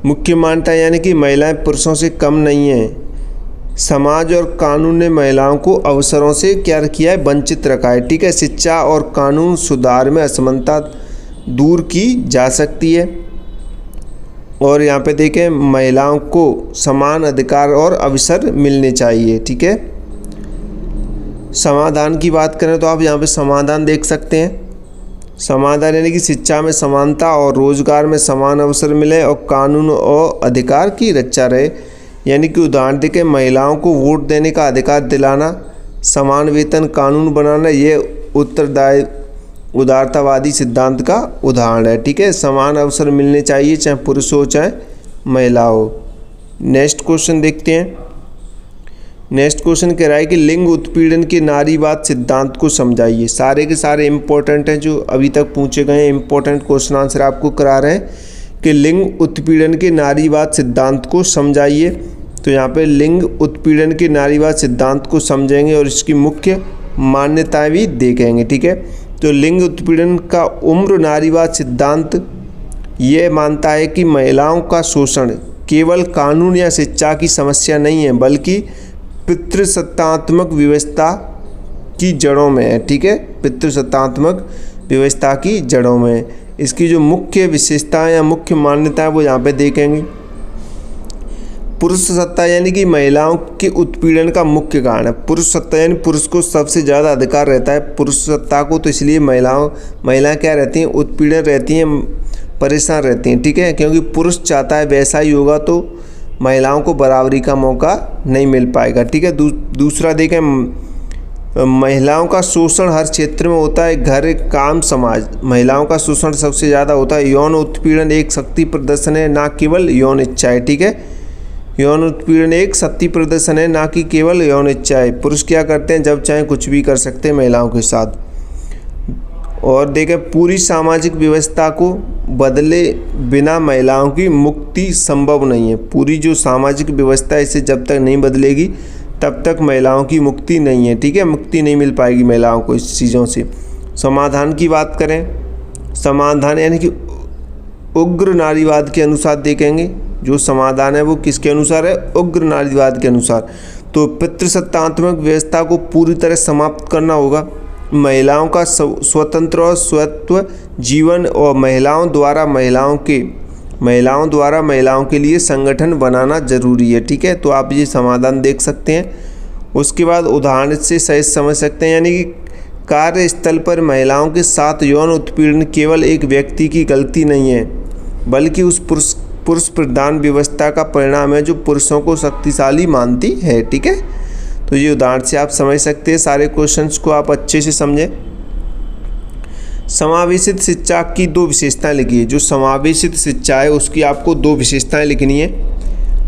मुख्य मान्यता यानी कि महिलाएं पुरुषों से कम नहीं हैं। समाज और कानून ने महिलाओं को अवसरों से क्या किया है? वंचित रखा है, ठीक है। शिक्षा और कानून सुधार में असमानता दूर की जा सकती है। और यहाँ पे देखें महिलाओं को समान अधिकार और अवसर मिलने चाहिए, ठीक है। समाधान की बात करें तो आप यहाँ पे समाधान देख सकते हैं। समाधान यानी कि शिक्षा में समानता और रोजगार में समान अवसर मिले और कानून और अधिकार की रक्षा रहे। यानी कि उदाहरण देके महिलाओं को वोट देने का अधिकार दिलाना, समान वेतन कानून बनाना, ये उत्तरदायी उदारतावादी सिद्धांत का उदाहरण है, ठीक है। समान अवसर मिलने चाहिए चाहे पुरुष हो चाहे महिला हो। नेक्स्ट क्वेश्चन देखते हैं। नेक्स्ट क्वेश्चन कह रहा है कि लिंग उत्पीड़न के नारीवाद सिद्धांत को समझाइए। सारे के सारे इंपॉर्टेंट हैं जो अभी तक पूछे गए इंपॉर्टेंट क्वेश्चन आंसर आपको करा रहे हैं कि लिंग उत्पीड़न के नारीवाद सिद्धांत को समझाइए। तो यहाँ पे लिंग उत्पीड़न के नारीवाद सिद्धांत को समझेंगे और इसकी मुख्य मान्यताएं भी देखेंगे, ठीक है। तो लिंग उत्पीड़न का उम्र नारीवाद सिद्धांत ये मानता है कि महिलाओं का शोषण केवल कानून या शिक्षा की समस्या नहीं है, बल्कि पितृसत्तात्मक व्यवस्था की जड़ों में है, ठीक है। पितृसत्तात्मक व्यवस्था की जड़ों में है। इसकी जो मुख्य विशेषताएं या मुख्य मान्यताएं वो यहाँ पे देखेंगे। पुरुष सत्ता यानी कि महिलाओं के उत्पीड़न का मुख्य कारण है। पुरुष सत्ता यानी पुरुष को सबसे ज़्यादा अधिकार रहता है पुरुष सत्ता को, तो इसलिए महिलाएं क्या रहती हैं? उत्पीड़न रहती हैं, परेशान रहती हैं, ठीक है। क्योंकि पुरुष चाहता है वैसा ही होगा तो महिलाओं को बराबरी का मौका नहीं मिल पाएगा, ठीक है। दूसरा देखें महिलाओं का शोषण हर क्षेत्र में होता है, घर, काम, समाज। महिलाओं का शोषण सबसे ज़्यादा होता है। यौन उत्पीड़न एक शक्ति प्रदर्शन है, ना केवल यौन इच्छा है। ठीक है, यौन उत्पीड़न एक शक्ति प्रदर्शन है, ना कि केवल यौन इच्छा है। पुरुष क्या करते हैं, जब चाहे कुछ भी कर सकते हैं महिलाओं के साथ। और देखें, पूरी सामाजिक व्यवस्था को बदले बिना महिलाओं की मुक्ति संभव नहीं है। पूरी जो सामाजिक व्यवस्था है, इसे जब तक नहीं बदलेगी तब तक महिलाओं की मुक्ति नहीं है। ठीक है, मुक्ति नहीं मिल पाएगी महिलाओं को इस चीज़ों से। समाधान की बात करें, समाधान यानी कि उग्र नारीवाद के अनुसार देखेंगे। जो समाधान है वो किसके अनुसार है, उग्र नारीवाद के अनुसार। तो पितृसत्तात्मक व्यवस्था को पूरी तरह समाप्त करना होगा। महिलाओं का स्वतंत्र और स्वत्व जीवन और महिलाओं द्वारा महिलाओं के लिए संगठन बनाना जरूरी है। ठीक है, तो आप ये समाधान देख सकते हैं। उसके बाद उदाहरण से सही समझ सकते हैं, यानी कि कार्यस्थल पर महिलाओं के साथ यौन उत्पीड़न केवल एक व्यक्ति की गलती नहीं है, बल्कि उस पुरुष प्रधान व्यवस्था का परिणाम है जो पुरुषों को शक्तिशाली मानती है। ठीक है, तो ये उदाहरण से आप समझ सकते हैं। सारे क्वेश्चंस को आप अच्छे से समझें। समावेशित शिक्षा की 2 विशेषताएं लिखिए। जो समावेशित शिक्षा है उसकी आपको 2 विशेषताएं लिखनी है।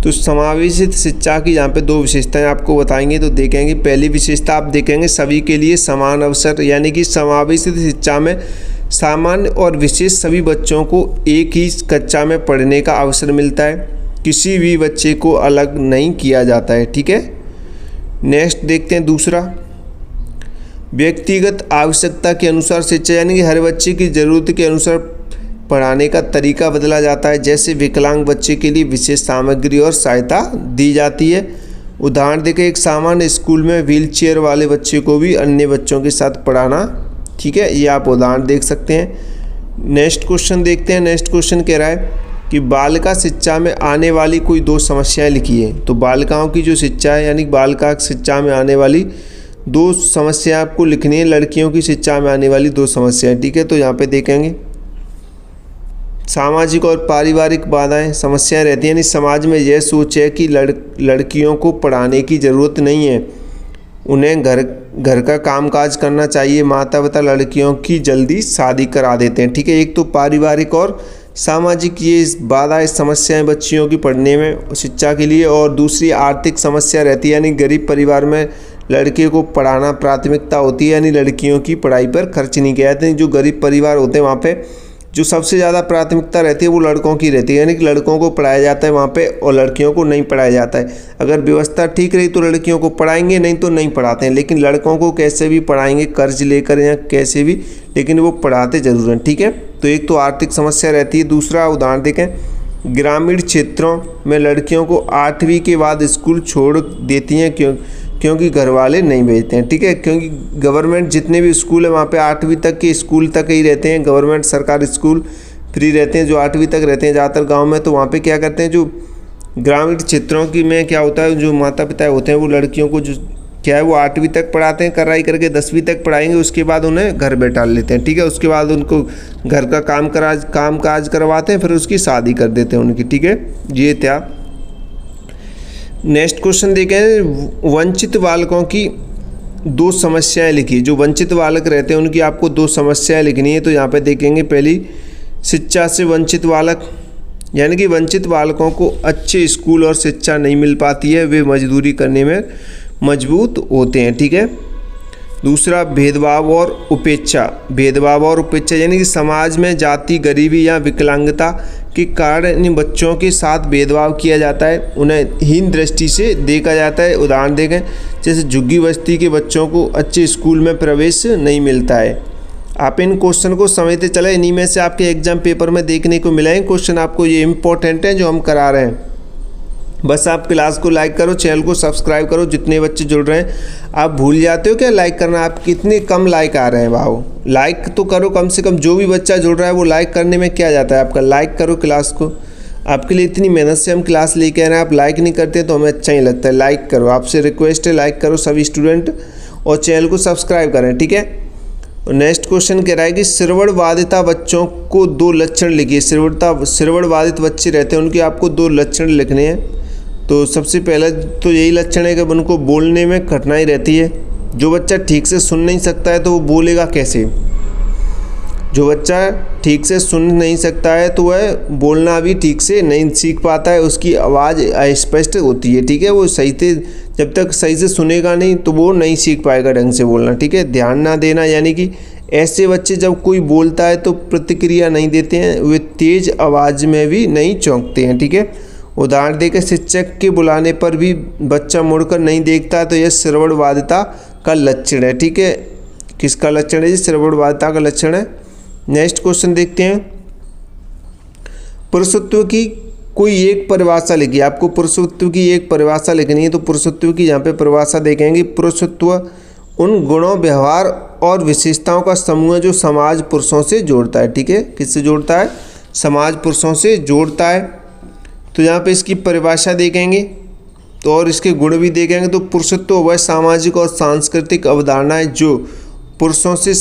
तो समावेशित शिक्षा की यहाँ पे 2 विशेषताएं आपको बताएंगे। तो देखेंगे, पहली विशेषता आप देखेंगे सभी के लिए समान अवसर, यानी कि समावेशित शिक्षा में सामान्य और विशेष सभी बच्चों को एक ही कक्षा में पढ़ने का अवसर मिलता है। किसी भी बच्चे को अलग नहीं किया जाता है। ठीक है, नेक्स्ट देखते हैं दूसरा, व्यक्तिगत आवश्यकता के अनुसार शिक्षा, यानी कि हर बच्चे की ज़रूरत के अनुसार पढ़ाने का तरीका बदला जाता है। जैसे विकलांग बच्चे के लिए विशेष सामग्री और सहायता दी जाती है। उदाहरण देखें, एक सामान्य स्कूल में व्हीलचेयर वाले बच्चे को भी अन्य बच्चों के साथ पढ़ाना। ठीक है, ये आप उदाहरण देख सकते हैं। नेक्स्ट क्वेश्चन देखते हैं। नेक्स्ट क्वेश्चन कह रहा है कि बालिका शिक्षा में आने वाली कोई 2 समस्याएं लिखिए। तो बालिकाओं की जो शिक्षा है, यानी बालिका शिक्षा में आने वाली 2 समस्या आपको लिखनी है। लड़कियों की शिक्षा में आने वाली 2 समस्याएं। ठीक है, तो यहाँ पे देखेंगे, सामाजिक और पारिवारिक बाधाएं समस्याएं रहती हैं। यानी समाज में यह सोच है कि लड़कियों को पढ़ाने की ज़रूरत नहीं है, उन्हें घर का कामकाज करना चाहिए। माता पिता लड़कियों की जल्दी शादी करा देते हैं। ठीक है, एक तो पारिवारिक और सामाजिक ये बाधाएं समस्याएं बच्चियों की पढ़ने में शिक्षा के लिए, और दूसरी आर्थिक समस्या रहती है। यानी गरीब परिवार में लड़के को पढ़ाना प्राथमिकता होती है, यानी लड़कियों की पढ़ाई पर खर्च नहीं किया जाता है। जो गरीब परिवार होते हैं वहाँ पे जो सबसे ज़्यादा प्राथमिकता रहती है वो लड़कों की रहती है, यानी कि लड़कों को पढ़ाया जाता है वहाँ पे और लड़कियों को नहीं पढ़ाया जाता है। अगर व्यवस्था ठीक रही तो लड़कियों को पढ़ाएंगे, नहीं तो नहीं पढ़ाते हैं। लेकिन लड़कों को कैसे भी पढ़ाएंगे, कर्ज लेकर या कैसे भी, लेकिन वो पढ़ाते ज़रूर हैं। ठीक है, तो एक तो आर्थिक समस्या रहती है। दूसरा उदाहरण देखें, ग्रामीण क्षेत्रों में लड़कियों को 8वीं के बाद स्कूल छोड़ देती हैं क्योंकि घर वाले नहीं भेजते हैं। ठीक है, क्योंकि गवर्नमेंट जितने भी स्कूल है वहाँ पे 8वीं तक के स्कूल तक ही रहते हैं। गवर्नमेंट सरकारी स्कूल फ्री रहते हैं जो 8वीं तक रहते हैं ज़्यादातर गांव में। तो वहाँ पे क्या करते हैं, जो ग्रामीण क्षेत्रों की में क्या होता है, जो माता पिता होते हैं वो लड़कियों को जो क्या है वो 8वीं तक पढ़ाते हैं, कराई करके 10वीं तक पढ़ाएंगे, उसके बाद उन्हें घर बैठा लेते हैं। ठीक है, उसके बाद उनको घर का काम काज करवाते हैं, फिर उसकी शादी कर देते हैं उनकी। ठीक है, ये था। नेक्स्ट क्वेश्चन देखें, वंचित बालकों की 2 समस्याएं लिखी। जो वंचित बालक रहते हैं उनकी आपको 2 समस्याएं लिखनी है। तो यहाँ पे देखेंगे, पहली, शिक्षा से वंचित बालक, यानी कि वंचित बालकों को अच्छे स्कूल और शिक्षा नहीं मिल पाती है, वे मजदूरी करने में मजबूत होते हैं। ठीक है, दूसरा, भेदभाव और उपेक्षा, यानी कि समाज में जाति, गरीबी या विकलांगता के कारण इन बच्चों के साथ भेदभाव किया जाता है, उन्हें हीन दृष्टि से देखा जाता है। उदाहरण देखें, जैसे झुग्गी बस्ती के बच्चों को अच्छे स्कूल में प्रवेश नहीं मिलता है। आप इन क्वेश्चन को समझते चले, इन्हीं में से आपके एग्जाम पेपर में देखने को मिला है क्वेश्चन। आपको ये इम्पोर्टेंट है जो हम करा रहे हैं। बस आप क्लास को लाइक करो, चैनल को सब्सक्राइब करो। जितने बच्चे जुड़ रहे हैं, आप भूल जाते हो क्या लाइक करना? आप कितने कम लाइक आ रहे हैं भाव, लाइक तो करो कम से कम। जो भी बच्चा जुड़ रहा है वो लाइक करने में क्या जाता है आपका, लाइक करो क्लास को। आपके लिए इतनी मेहनत से हम क्लास लेके आ रहे हैं, आप लाइक नहीं करते तो हमें अच्छा ही लगता है। लाइक करो, आपसे रिक्वेस्ट है, लाइक करो सभी स्टूडेंट, और चैनल को सब्सक्राइब करें। ठीक है, नेक्स्ट क्वेश्चन कह रहा है कि श्रवणबाधिता बच्चों को 2 लक्षण लिखिए। श्रवणबाधित बच्चे रहते हैं, उनके आपको 2 लक्षण लिखने हैं। तो सबसे पहला तो यही लक्षण है कि उनको बोलने में कठिनाई रहती है, जो बच्चा ठीक से सुन नहीं सकता है तो वो बोलेगा कैसे? जो बच्चा ठीक से सुन नहीं सकता है तो वह बोलना भी ठीक से नहीं सीख पाता है, उसकी आवाज़ अस्पष्ट होती है, ठीक है। वो सही से जब तक सही से सुनेगा नहीं तो वो नहीं सीख पाएगा ढंग से बोलना, ठीक है। ध्यान ना देना, यानी कि ऐसे बच्चे जब कोई बोलता है तो प्रतिक्रिया नहीं देते हैं, वे तेज़ आवाज़ में भी नहीं चौंकते हैं, ठीक है। उदाहरण देकर शिक्षक के बुलाने पर भी बच्चा मुड़कर नहीं देखता तो यह श्रवण बाधिता का लक्षण है, ठीक है। किसका लक्षण है? ये श्रवण बाधिता का लक्षण है। नेक्स्ट क्वेश्चन देखते हैं। पुरुषत्व की कोई एक परिभाषा लिखिए। आपको पुरुषत्व की एक परिभाषा लिखनी है, तो पुरुषत्व की यहाँ पे परिभाषा देखेंगे। पुरुषत्व उन गुणों, व्यवहार और विशेषताओं का समूह है जो समाज पुरुषों से जोड़ता है, ठीक है। किससे जोड़ता है? समाज पुरुषों से जोड़ता है। तो यहाँ पे इसकी परिभाषा देखेंगे तो और इसके गुण भी देखेंगे। तो पुरुषत्व वह सामाजिक और सांस्कृतिक अवधारणा है जो पुरुषों से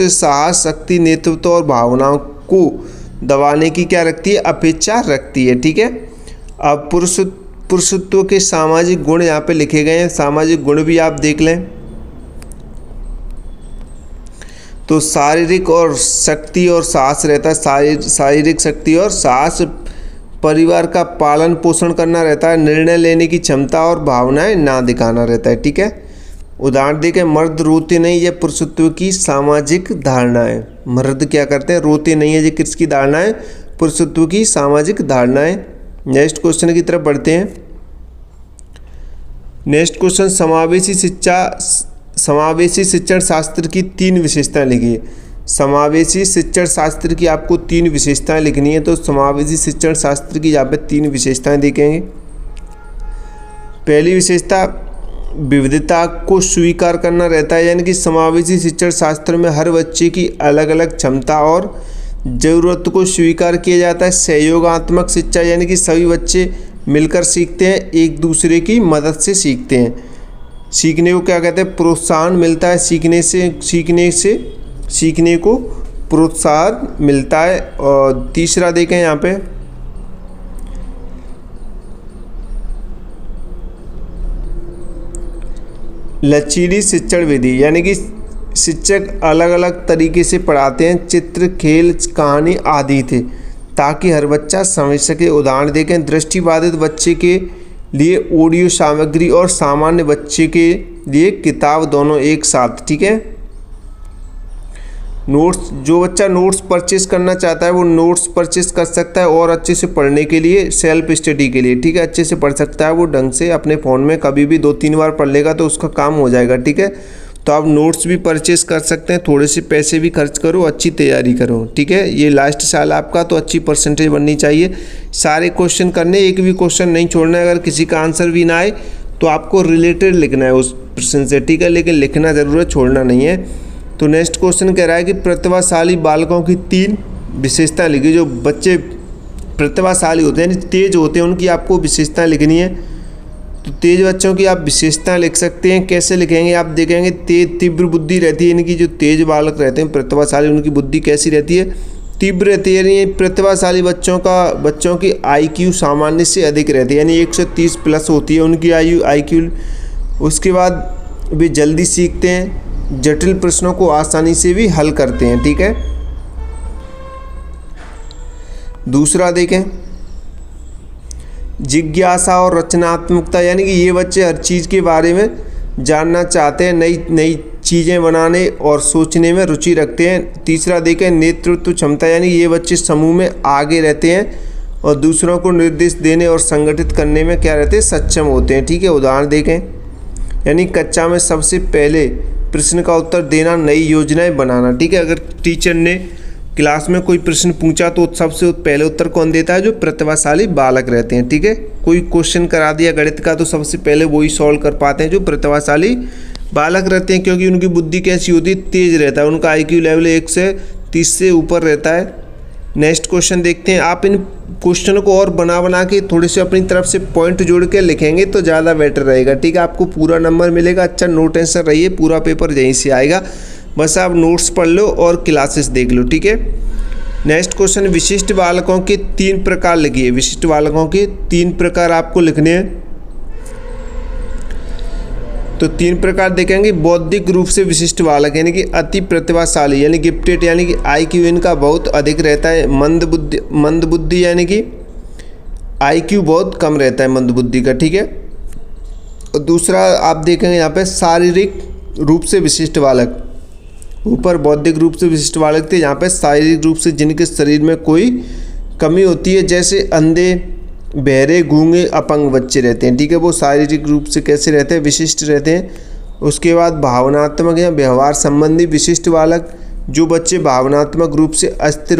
साहस, शक्ति, नेतृत्व और भावनाओं को दबाने की क्या रखती है? अपेक्षा रखती है, ठीक है। अब पुरुषत्व के सामाजिक गुण यहाँ पे लिखे गए हैं, सामाजिक गुण भी आप देख लें। तो शारीरिक और शक्ति और साहस रहता है, शारीरिक शक्ति और साहस, परिवार का पालन पोषण करना रहता है, निर्णय लेने की क्षमता और भावनाएं ना दिखाना रहता है, ठीक है। उदाहरण देखें, मर्द रोते नहीं, यह पुरुषत्व की सामाजिक धारणा है। मर्द क्या करते हैं? रोते नहीं है। ये किसकी धारणा है? पुरुषत्व की सामाजिक धारणा है। नेक्स्ट क्वेश्चन की तरफ बढ़ते हैं। नेक्स्ट क्वेश्चन, समावेशी शिक्षण शास्त्र की 3 विशेषताएं लिखिए। समावेशी शिक्षण शास्त्र की आपको 3 विशेषताएं लिखनी है। तो समावेशी शिक्षण शास्त्र की यहाँ पे 3 विशेषताएं देखेंगे। पहली विशेषता विविधता को स्वीकार करना रहता है, यानी कि समावेशी शिक्षण शास्त्र में हर बच्चे की अलग अलग क्षमता और ज़रूरत को स्वीकार किया जाता है। सहयोगात्मक शिक्षा, यानी कि सभी बच्चे मिलकर सीखते हैं, एक दूसरे की मदद से सीखते हैं। सीखने को क्या कहते हैं? प्रोत्साहन मिलता है। सीखने को प्रोत्साहन मिलता है। और तीसरा देखें यहाँ पे, लचीली शिक्षण विधि, यानी कि शिक्षक अलग अलग तरीके से पढ़ाते हैं, चित्र, खेल, कहानी आदि थे, ताकि हर बच्चा समझ सके। उदाहरण देखें, दृष्टिबाधित बच्चे के लिए ऑडियो सामग्री और सामान्य बच्चे के लिए किताब, दोनों एक साथ, ठीक है। नोट्स, जो बच्चा नोट्स परचेस करना चाहता है वो नोट्स परचेस कर सकता है, और अच्छे से पढ़ने के लिए, सेल्फ स्टडी के लिए, ठीक है, अच्छे से पढ़ सकता है वो ढंग से अपने फ़ोन में। कभी भी 2-3 बार पढ़ लेगा तो उसका काम हो जाएगा, ठीक है। तो आप नोट्स भी परचेस कर सकते हैं, थोड़े से पैसे भी खर्च करो, अच्छी तैयारी करो, ठीक है। ये लास्ट साल आपका, तो अच्छी परसेंटेज बननी चाहिए। सारे क्वेश्चन करने, एक भी क्वेश्चन नहीं छोड़ना है। अगर किसी का आंसर भी ना आए तो आपको रिलेटेड लिखना है उस प्रश्न से, ठीक है, लेकिन लिखना ज़रूर है, छोड़ना नहीं है। तो नेक्स्ट क्वेश्चन कह रहा है कि प्रतिभाशाली बालकों की 3 विशेषताएं लिखी। जो बच्चे प्रतिभाशाली होते हैं, यानी तेज होते हैं, उनकी आपको विशेषताएं लिखनी है। तो तेज बच्चों की आप विशेषताएं लिख सकते हैं। कैसे लिखेंगे आप देखेंगे। तीव्र बुद्धि रहती है, इनकी जो तेज बालक रहते हैं प्रतिभाशाली, उनकी बुद्धि कैसी रहती है? तीव्र रहती है। यानी प्रतिभाशाली बच्चों की IQ सामान्य से अधिक रहती है, यानी 130 प्लस होती है उनकी IQ। उसके बाद वे जल्दी सीखते हैं, जटिल प्रश्नों को आसानी से भी हल करते हैं, ठीक है। दूसरा देखें, जिज्ञासा और रचनात्मकता, यानी कि ये बच्चे हर चीज़ के बारे में जानना चाहते हैं, नई चीज़ें बनाने और सोचने में रुचि रखते हैं। तीसरा देखें, नेतृत्व क्षमता, यानी ये बच्चे समूह में आगे रहते हैं और दूसरों को निर्देश देने और संगठित करने में क्या रहते हैं? सक्षम होते हैं, ठीक है। उदाहरण देखें, यानी कक्षा में सबसे पहले प्रश्न का उत्तर देना, नई योजनाएं बनाना, ठीक है। अगर टीचर ने क्लास में कोई प्रश्न पूछा तो सबसे पहले उत्तर कौन देता है? जो प्रतिभाशाली बालक रहते हैं, ठीक है। कोई क्वेश्चन करा दिया गणित का तो सबसे पहले वही सॉल्व कर पाते हैं जो प्रतिभाशाली बालक रहते हैं, क्योंकि उनकी बुद्धि कैसी होती है? तेज रहता है, उनका IQ लेवल 130 से ऊपर रहता है। नेक्स्ट क्वेश्चन देखते हैं। आप इन क्वेश्चन को और बना के थोड़े से अपनी तरफ से पॉइंट जोड़ के लिखेंगे तो ज़्यादा बेटर रहेगा, ठीक है। आपको पूरा नंबर मिलेगा। अच्छा, नो टेंशन रहिए, पूरा पेपर यहीं से आएगा, बस आप नोट्स पढ़ लो और क्लासेस देख लो, ठीक है। नेक्स्ट क्वेश्चन, विशिष्ट बालकों के 3 प्रकार लिखिए। विशिष्ट बालकों के 3 प्रकार आपको लिखने हैं। तो 3 प्रकार देखेंगे। बौद्धिक रूप से विशिष्ट बालक यानी कि अति प्रतिभाशाली यानी गिफ्टेड यानी कि IQ इनका बहुत अधिक रहता है। मंद बुद्धि यानी कि IQ बहुत कम रहता है मंद बुद्धि का, ठीक है। और दूसरा आप देखेंगे यहाँ पे शारीरिक रूप से विशिष्ट बालक, ऊपर बौद्धिक रूप से विशिष्ट बालक थे, यहाँ पे शारीरिक रूप से जिनके शरीर में कोई कमी होती है, जैसे अंधे, बहरे, गूंगे, अपंग बच्चे रहते हैं, ठीक है। वो शारीरिक रूप से कैसे रहते हैं, विशिष्ट रहते हैं। उसके बाद भावनात्मक या व्यवहार संबंधी विशिष्ट बालक, जो बच्चे भावनात्मक रूप से अस्थिर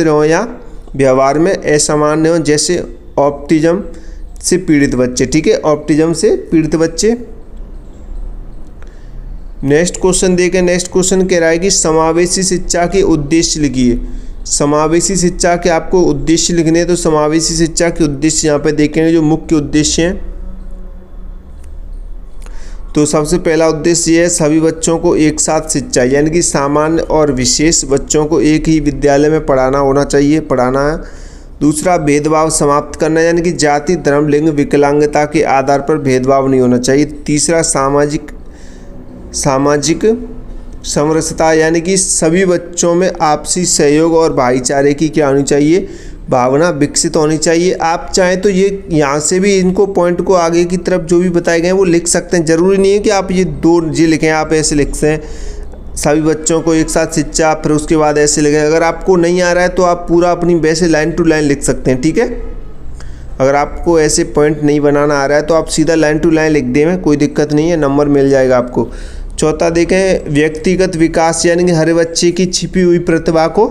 हो या व्यवहार में असामान्य हो, जैसे ऑटिज्म से पीड़ित बच्चे, ठीक है, ऑटिज्म से पीड़ित बच्चे। नेक्स्ट क्वेश्चन देखें। नेक्स्ट क्वेश्चन कह रहा है कि समावेशी शिक्षा के उद्देश्य लिखिए। समावेशी शिक्षा के आपको उद्देश्य लिखने हैं, तो समावेशी शिक्षा के उद्देश्य यहाँ पे देखेंगे जो मुख्य उद्देश्य हैं। तो सबसे पहला उद्देश्य ये है सभी बच्चों को एक साथ शिक्षा यानी कि सामान्य और विशेष बच्चों को एक ही विद्यालय में पढ़ाना है। दूसरा भेदभाव समाप्त करना यानी कि जाति, धर्म, लिंग, विकलांगता के आधार पर भेदभाव नहीं होना चाहिए। तीसरा सामाजिक समरसता यानी कि सभी बच्चों में आपसी सहयोग और भाईचारे की क्या होनी चाहिए, भावना विकसित होनी चाहिए। आप चाहें तो ये यहाँ से भी इनको पॉइंट को आगे की तरफ जो भी बताए गए हैं वो लिख सकते हैं। ज़रूरी नहीं है कि आप ये 2 जी लिखें, आप ऐसे लिखते हैं सभी बच्चों को एक साथ शिक्षा, फिर उसके बाद ऐसे लिखें। अगर आपको नहीं आ रहा है तो आप पूरा अपनी वैसे लाइन टू लाइन लिख सकते हैं, ठीक है। अगर आपको ऐसे पॉइंट नहीं बनाना आ रहा है तो आप सीधा लाइन टू लाइन लिख दें, कोई दिक्कत नहीं है, नंबर मिल जाएगा आपको। चौथा देखें व्यक्तिगत विकास यानी कि हर बच्चे की छिपी हुई प्रतिभा को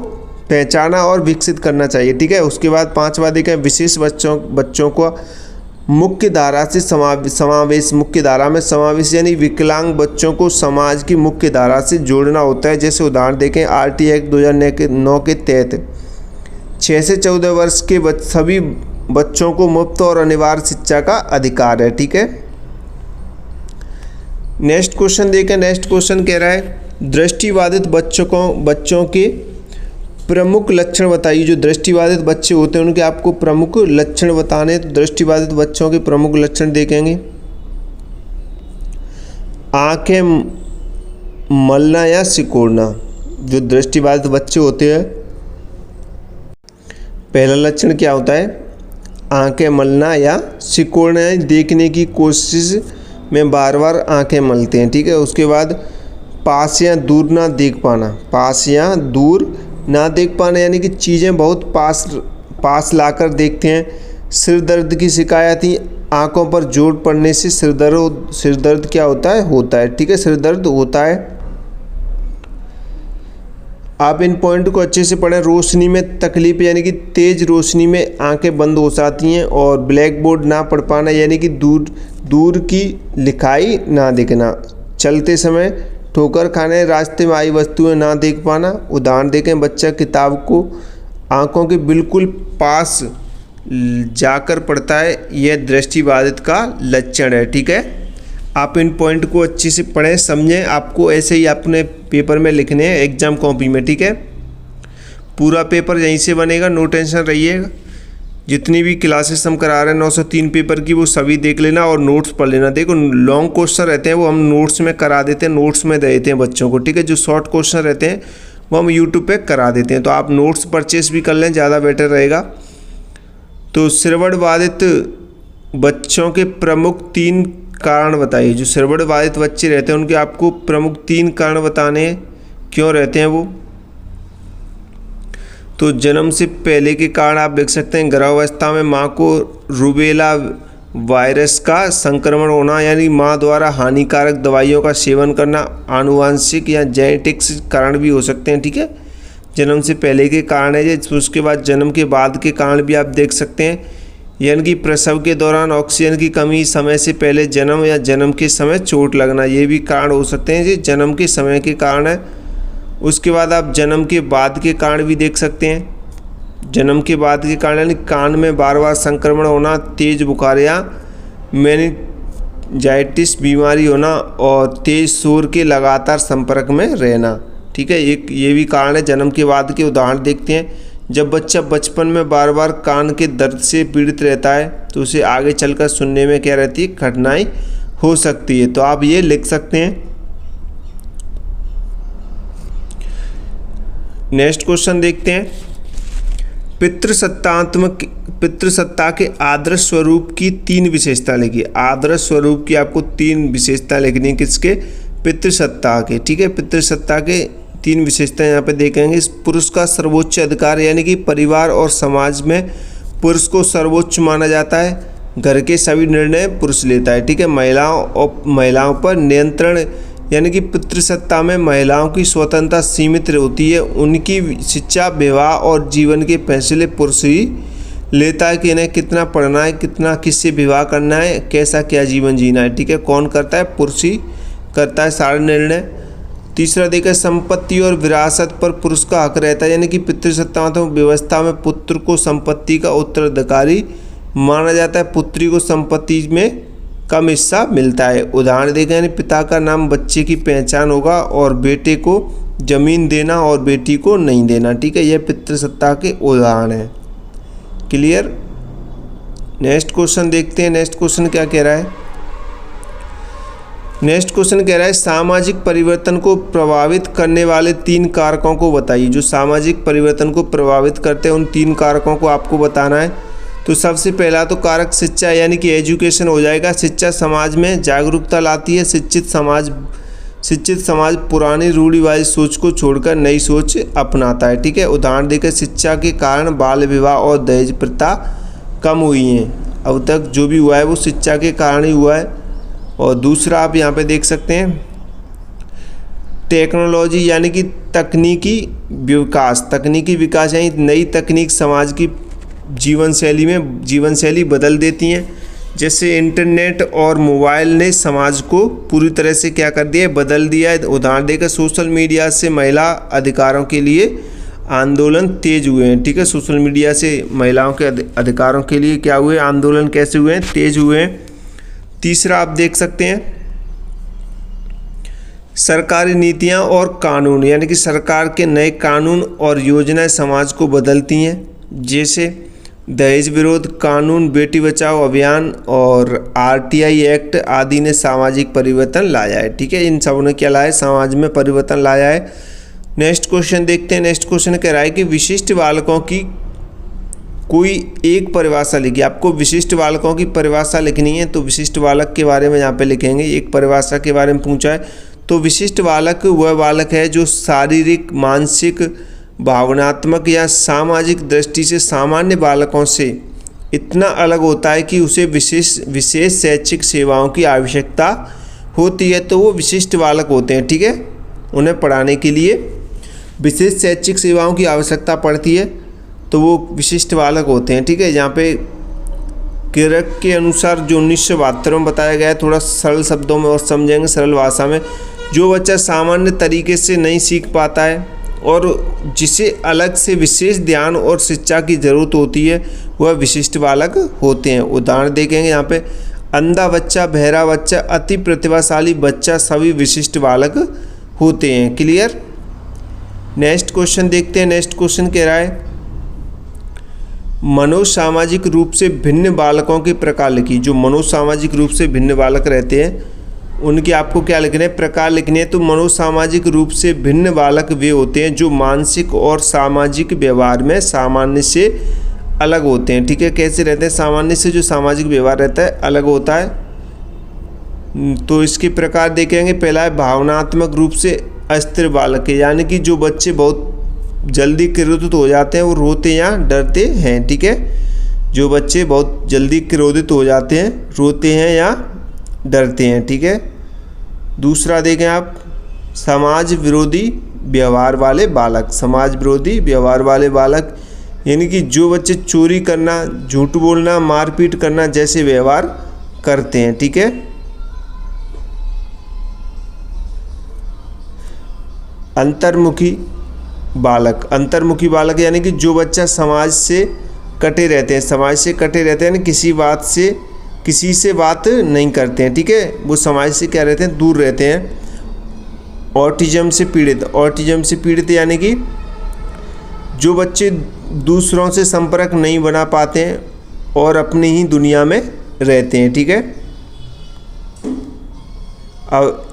पहचाना और विकसित करना चाहिए, ठीक है। उसके बाद 5वां देखें विशेष बच्चों को मुख्य धारा से समावेश, मुख्य धारा में समावेश यानी विकलांग बच्चों को समाज की मुख्य धारा से जोड़ना होता है। जैसे उदाहरण देखें RT एक्ट 2009 के तहत 6 से 14 वर्ष के सभी बच्चों को मुफ्त और अनिवार्य शिक्षा का अधिकार है, ठीक है। नेक्स्ट क्वेश्चन देखें। नेक्स्ट क्वेश्चन कह रहा है दृष्टिबाधित बच्चों के प्रमुख लक्षण बताइए। जो दृष्टिबाधित बच्चे होते हैं उनके आपको प्रमुख लक्षण बताने। तो दृष्टिबाधित बच्चों के प्रमुख लक्षण देखेंगे। आंखें मलना या सिकोड़ना, जो दृष्टिबाधित बच्चे होते हैं पहला लक्षण क्या होता है, आंखें मलना या सिकोड़ना, देखने की कोशिश में बार बार आंखें मलते हैं, ठीक है। उसके बाद पास या दूर ना देख पाना, पास या दूर ना देख पाना यानी कि चीज़ें बहुत पास लाकर देखते हैं। सिर दर्द की शिकायत ही आंखों पर जोर पड़ने से सिर दर्द क्या होता है, ठीक है, सिर दर्द होता है। आप इन पॉइंट को अच्छे से पढ़ें। रोशनी में तकलीफ यानी कि तेज़ रोशनी में आंखें बंद हो जाती हैं। और ब्लैक बोर्ड ना पढ़ पाना यानी कि दूर की लिखाई ना देखना। चलते समय ठोकर खाने, रास्ते में आई वस्तुएं ना देख पाना। उदाहरण देखें बच्चा किताब को आंखों के बिल्कुल पास जाकर पढ़ता है, यह दृष्टिबाधित का लक्षण है, ठीक है। आप इन पॉइंट को अच्छे से पढ़ें, समझें। आपको ऐसे ही अपने पेपर में लिखने हैं एग्जाम कॉपी में, ठीक है। पूरा पेपर यहीं से बनेगा, नो टेंशन रहिएगा। जितनी भी क्लासेस हम करा रहे हैं 903 पेपर की, वो सभी देख लेना और नोट्स पढ़ लेना। देखो लॉन्ग क्वेश्चन रहते हैं वो हम नोट्स में करा देते हैं, नोट्स में दे देते हैं बच्चों को, ठीक है। जो शॉर्ट क्वेश्चन रहते हैं वो हम यूट्यूब पे करा देते हैं। तो आप नोट्स परचेस भी कर लें, ज़्यादा बेटर रहेगा। तो श्रवणबाधित बच्चों के प्रमुख 3 कारण बताइए। जो श्रवणबाधित बच्चे रहते हैं उनके आपको प्रमुख 3 कारण बताने, क्यों रहते हैं वो। तो जन्म से पहले के कारण आप देख सकते हैं, गर्भावस्था में माँ को रूबेला वायरस का संक्रमण होना यानी माँ द्वारा हानिकारक दवाइयों का सेवन करना, आनुवांशिक या जेनेटिक्स कारण भी हो सकते हैं, ठीक है। जन्म से पहले के कारण है ये। उसके बाद जन्म के बाद के कारण भी आप देख सकते हैं, यानी कि प्रसव के दौरान ऑक्सीजन की कमी, समय से पहले जन्म या जन्म के समय चोट लगना, ये भी कारण हो सकते हैं। ये जन्म के समय के कारण है। उसके बाद आप जन्म के बाद के कारण भी देख सकते हैं। जन्म के बाद के कारण यानी कान में बार बार संक्रमण होना, तेज बुखार या मेनिंजाइटिस बीमारी होना और तेज शोर के लगातार संपर्क में रहना, ठीक है। एक ये भी कारण है जन्म के बाद के। उदाहरण देखते हैं, जब बच्चा बचपन में बार बार कान के दर्द से पीड़ित रहता है तो उसे आगे चलकर सुनने में क्या रहती है, कठिनाई हो सकती है। तो आप ये लिख सकते हैं। नेक्स्ट क्वेश्चन देखते हैं। पितृसत्ता के आदर्श स्वरूप की 3 विशेषता लिखिए। आदर्श स्वरूप की आपको 3 विशेषता लिखनी है किसके? पितृसत्ता के। ठीक है, पितृसत्ता के 3 विशेषता यहाँ पे देखेंगे। पुरुष का सर्वोच्च अधिकार, यानी कि परिवार और समाज में पुरुष को सर्वोच्च माना जाता है। घर के सभी निर्णय पुरुष लेता है। ठीक है, महिलाओं पर नियंत्रण, यानी कि पितृसत्ता में महिलाओं की स्वतंत्रता सीमित होती है। उनकी शिक्षा, विवाह और जीवन के फैसले पुरुष ही लेता है कि इन्हें कितना पढ़ना है, कितना किससे विवाह करना है, कैसा क्या जीवन जीना है। ठीक है, कौन करता है? पुरुष ही करता है सारे निर्णय। तीसरा देखा, संपत्ति और विरासत पर पुरुष का हक रहता है, यानी कि पितृसत्ता व्यवस्था में पुत्र को संपत्ति का उत्तराधिकारी माना जाता है। पुत्री को संपत्ति में कम हिस्सा मिलता है। उदाहरण देखें, यानी पिता का नाम बच्चे की पहचान होगा और बेटे को जमीन देना और बेटी को नहीं देना। ठीक है, यह पितृसत्ता के उदाहरण हैं। क्लियर? नेक्स्ट क्वेश्चन देखते हैं। नेक्स्ट क्वेश्चन क्या कह रहा है? नेक्स्ट क्वेश्चन कह रहा है, सामाजिक परिवर्तन को प्रभावित करने वाले 3 कारकों को बताइए। जो सामाजिक परिवर्तन को प्रभावित करते हैं उन 3 कारकों को आपको बताना है। तो सबसे पहला तो कारक शिक्षा, यानी कि एजुकेशन हो जाएगा। शिक्षा समाज में जागरूकता लाती है। शिक्षित समाज पुरानी रूढ़िवादी सोच को छोड़कर नई सोच अपनाता है। ठीक है, उदाहरण देकर शिक्षा के कारण बाल विवाह और दहेज प्रथा कम हुई हैं। अब तक जो भी हुआ है वो शिक्षा के कारण ही हुआ है। और दूसरा आप यहाँ पे देख सकते हैं, टेक्नोलॉजी, यानी कि तकनीकी विकास यानी नई तकनीक समाज की जीवन शैली बदल देती हैं। जैसे इंटरनेट और मोबाइल ने समाज को पूरी तरह से क्या कर दिया है? बदल दिया है। उदाहरण देकर सोशल मीडिया से महिला अधिकारों के लिए आंदोलन तेज हुए हैं। ठीक है, सोशल मीडिया से महिलाओं के अधिकारों के लिए क्या हुए? आंदोलन कैसे हुए हैं? तेज हुए हैं। तीसरा आप देख सकते हैं, सरकारी नीतियां और कानून, यानी कि सरकार के नए कानून और योजनाएं समाज को बदलती हैं। जैसे दहेज विरोध कानून, बेटी बचाओ अभियान और RTI एक्ट आदि ने सामाजिक परिवर्तन लाया है। ठीक है, इन सबों ने क्या लाया है? समाज में परिवर्तन लाया है। नेक्स्ट क्वेश्चन देखते हैं। नेक्स्ट क्वेश्चन कह रहा है कि विशिष्ट बालकों की कोई एक परिभाषा लिखिए। आपको विशिष्ट बालकों की परिभाषा लिखनी है, तो विशिष्ट बालक के बारे में यहाँ पे लिखेंगे। एक परिभाषा के बारे में पूछा है, तो विशिष्ट बालक वह बालक है जो शारीरिक, मानसिक, भावनात्मक या सामाजिक दृष्टि से सामान्य बालकों से इतना अलग होता है कि उसे विशेष शैक्षिक सेवाओं की आवश्यकता होती है, तो वो विशिष्ट बालक होते हैं। ठीक है, उन्हें पढ़ाने के लिए विशेष शैक्षिक सेवाओं की आवश्यकता पड़ती है, तो वो विशिष्ट बालक होते हैं। ठीक है, यहाँ पे किरक के अनुसार जो 1972 में बताया गया है, थोड़ा सरल शब्दों में और समझेंगे सरल भाषा में। जो बच्चा सामान्य तरीके से नहीं सीख पाता है और जिसे अलग से विशेष ध्यान और शिक्षा की ज़रूरत होती है, वह विशिष्ट बालक होते हैं। उदाहरण देखेंगे यहाँ पे, अंधा बच्चा, बहरा बच्चा, अति प्रतिभाशाली बच्चा सभी विशिष्ट बालक होते हैं। क्लियर? नेक्स्ट क्वेश्चन देखते हैं। नेक्स्ट क्वेश्चन कह रहा है, मनोसामाजिक रूप से भिन्न बालकों के प्रकार लिखिए। जो मनोसामाजिक रूप से भिन्न बालक रहते हैं उनके आपको क्या लिखने हैं? प्रकार लिखने हैं। तो मनोसामाजिक रूप से भिन्न बालक वे होते हैं जो मानसिक और सामाजिक व्यवहार में सामान्य से अलग होते हैं। ठीक है, कैसे रहते हैं? सामान्य से जो सामाजिक व्यवहार रहता है अलग होता है। तो इसके प्रकार देखेंगे। पहला है भावनात्मक रूप से अस्थिर बालक है, यानी कि जो बच्चे बहुत जल्दी क्रोधित हो जाते हैं, वो रोते या डरते हैं। ठीक है, जो बच्चे बहुत जल्दी क्रोधित हो जाते हैं, रोते हैं या डरते हैं। ठीक है, दूसरा देखें आप, समाज विरोधी व्यवहार वाले बालक। समाज विरोधी व्यवहार वाले बालक यानी कि जो बच्चे चोरी करना, झूठ बोलना, मारपीट करना जैसे व्यवहार करते हैं। ठीक है, अंतर्मुखी बालक। अंतर्मुखी बालक यानी कि जो बच्चा समाज से कटे रहते हैं, समाज से कटे रहते हैं, किसी से बात नहीं करते हैं। ठीक है, वो समाज से क्या रहते हैं? दूर रहते हैं। ऑटिज्म से पीड़ित यानी कि जो बच्चे दूसरों से संपर्क नहीं बना पाते हैं और अपनी ही दुनिया में रहते हैं। ठीक है, अब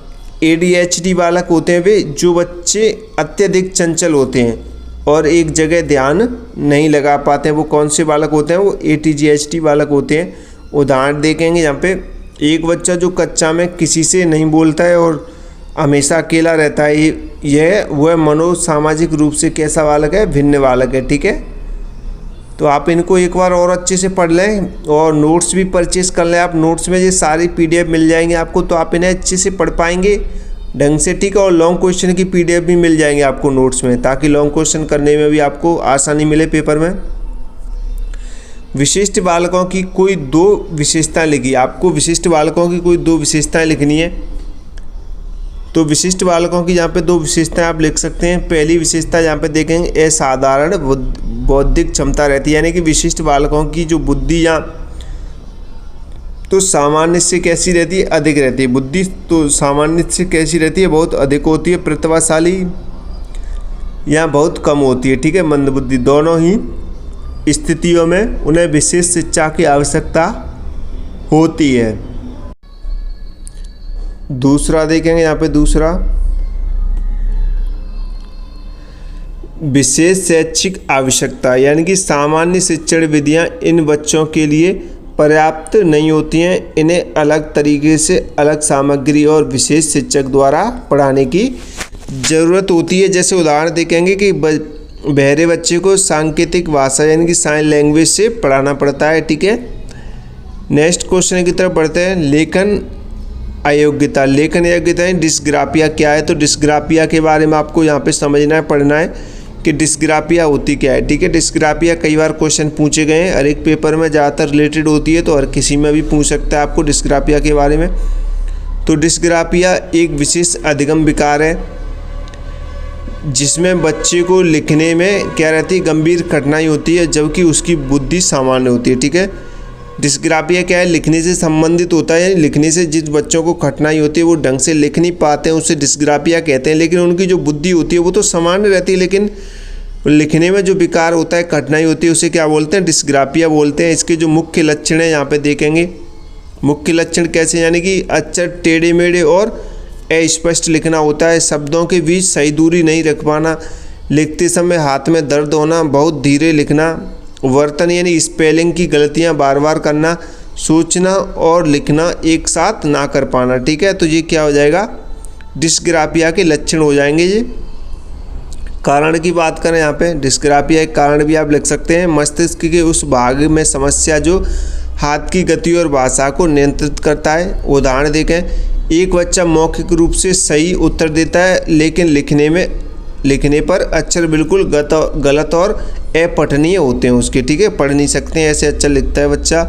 ADHD बालक होते हैं वे जो बच्चे अत्यधिक चंचल होते हैं और एक जगह ध्यान नहीं लगा पाते हैं। वो कौन से बालक होते हैं? वो ADHD बालक होते हैं। उदाहरण देखेंगे यहाँ पे, एक बच्चा जो कक्षा में किसी से नहीं बोलता है और हमेशा अकेला रहता है, वह मनोसामाजिक रूप से कैसा बालक है? भिन्न बालक है। ठीक है, तो आप इनको एक बार और अच्छे से पढ़ लें और नोट्स भी परचेज़ कर लें। आप नोट्स में ये सारी PDF मिल जाएंगे आपको, तो आप इन्हें अच्छे से पढ़ पाएंगे ढंग से। ठीक है, और लॉन्ग क्वेश्चन की PDF भी मिल जाएंगे आपको नोट्स में, ताकि लॉन्ग क्वेश्चन करने में भी आपको आसानी मिले पेपर में। विशिष्ट बालकों की कोई 2 विशेषताएँ लिखी। आपको विशिष्ट बालकों की कोई 2 विशेषताएँ लिखनी है। तो विशिष्ट बालकों की यहाँ पे 2 विशेषताएं आप लिख सकते हैं। पहली विशेषता यहाँ पे देखेंगे, असाधारण बौद्धिक क्षमता रहती है, यानी कि विशिष्ट बालकों की जो बुद्धि या तो सामान्य से कैसी रहती है? अधिक रहती है। बुद्धि तो सामान्य से कैसी रहती है? बहुत अधिक होती है। प्रतिभाशाली या बहुत कम होती है। ठीक है, मंदबुद्धि। दोनों ही स्थितियों में उन्हें विशेष शिक्षा की आवश्यकता होती है। दूसरा देखेंगे यहाँ पे, दूसरा विशेष शैक्षिक आवश्यकता, यानी कि सामान्य शिक्षण विधियाँ इन बच्चों के लिए पर्याप्त नहीं होती हैं। इन्हें अलग तरीके से, अलग सामग्री और विशेष शिक्षक द्वारा पढ़ाने की ज़रूरत होती है। जैसे उदाहरण देखेंगे कि बहरे बच्चे को सांकेतिक भाषा यानी कि साइन लैंग्वेज से पढ़ाना पड़ता है। ठीक है, नेक्स्ट क्वेश्चन की तरफ बढ़ते हैं। लेखन अयोग्यता। लेखन अयोग्यता डिस्ग्राफिया क्या है? तो डिस्ग्राफिया के बारे में आपको यहाँ पे समझना है, पढ़ना है कि डिस्ग्राफिया होती क्या है। ठीक है, डिस्ग्राफिया कई बार क्वेश्चन पूछे गए हैं, हर एक पेपर में ज़्यादातर रिलेटेड होती है, तो हर किसी में भी पूछ सकता है आपको डिस्ग्राफिया के बारे में। तो डिस्ग्राफिया एक विशेष अधिगम विकार है जिसमें बच्चे को लिखने में क्या रहती है? गंभीर कठिनाई होती है, जबकि उसकी बुद्धि सामान्य होती है। ठीक है, डिस्ग्राफिया क्या है? लिखने से संबंधित होता है। लिखने से जिस बच्चों को कठिनाई होती है, वो ढंग से लिख नहीं पाते हैं, उसे डिस्ग्राफिया कहते हैं। लेकिन उनकी जो बुद्धि होती है वो तो सामान्य रहती है, लेकिन लिखने में जो विकार होता है, कठिनाई होती है, उसे क्या बोलते हैं? डिस्ग्राफिया बोलते हैं। इसके जो मुख्य लक्षण हैं यहाँ पे देखेंगे। मुख्य लक्षण कैसे? यानी कि अक्षर टेढ़े मेढ़े और अस्पष्ट लिखना होता है, शब्दों के बीच सही दूरी नहीं रख पाना, लिखते समय हाथ में दर्द होना, बहुत धीरे लिखना, वर्तन यानी स्पेलिंग की गलतियां बार बार करना, सोचना और लिखना एक साथ ना कर पाना। ठीक है, तो ये क्या हो जाएगा? डिस्ग्राफिया के लक्षण हो जाएंगे ये। कारण की बात करें यहाँ पे, डिस्ग्राफिया एक कारण भी आप लिख सकते हैं। मस्तिष्क के उस भाग में समस्या जो हाथ की गति और भाषा को नियंत्रित करता है। उदाहरण देखें, एक बच्चा मौखिक रूप से सही उत्तर देता है, लेकिन लिखने पर अक्षर बिल्कुल गलत और अपठनीय होते हैं उसके। ठीक है, पढ़ नहीं सकते हैं, ऐसे अक्षर लिखता है बच्चा।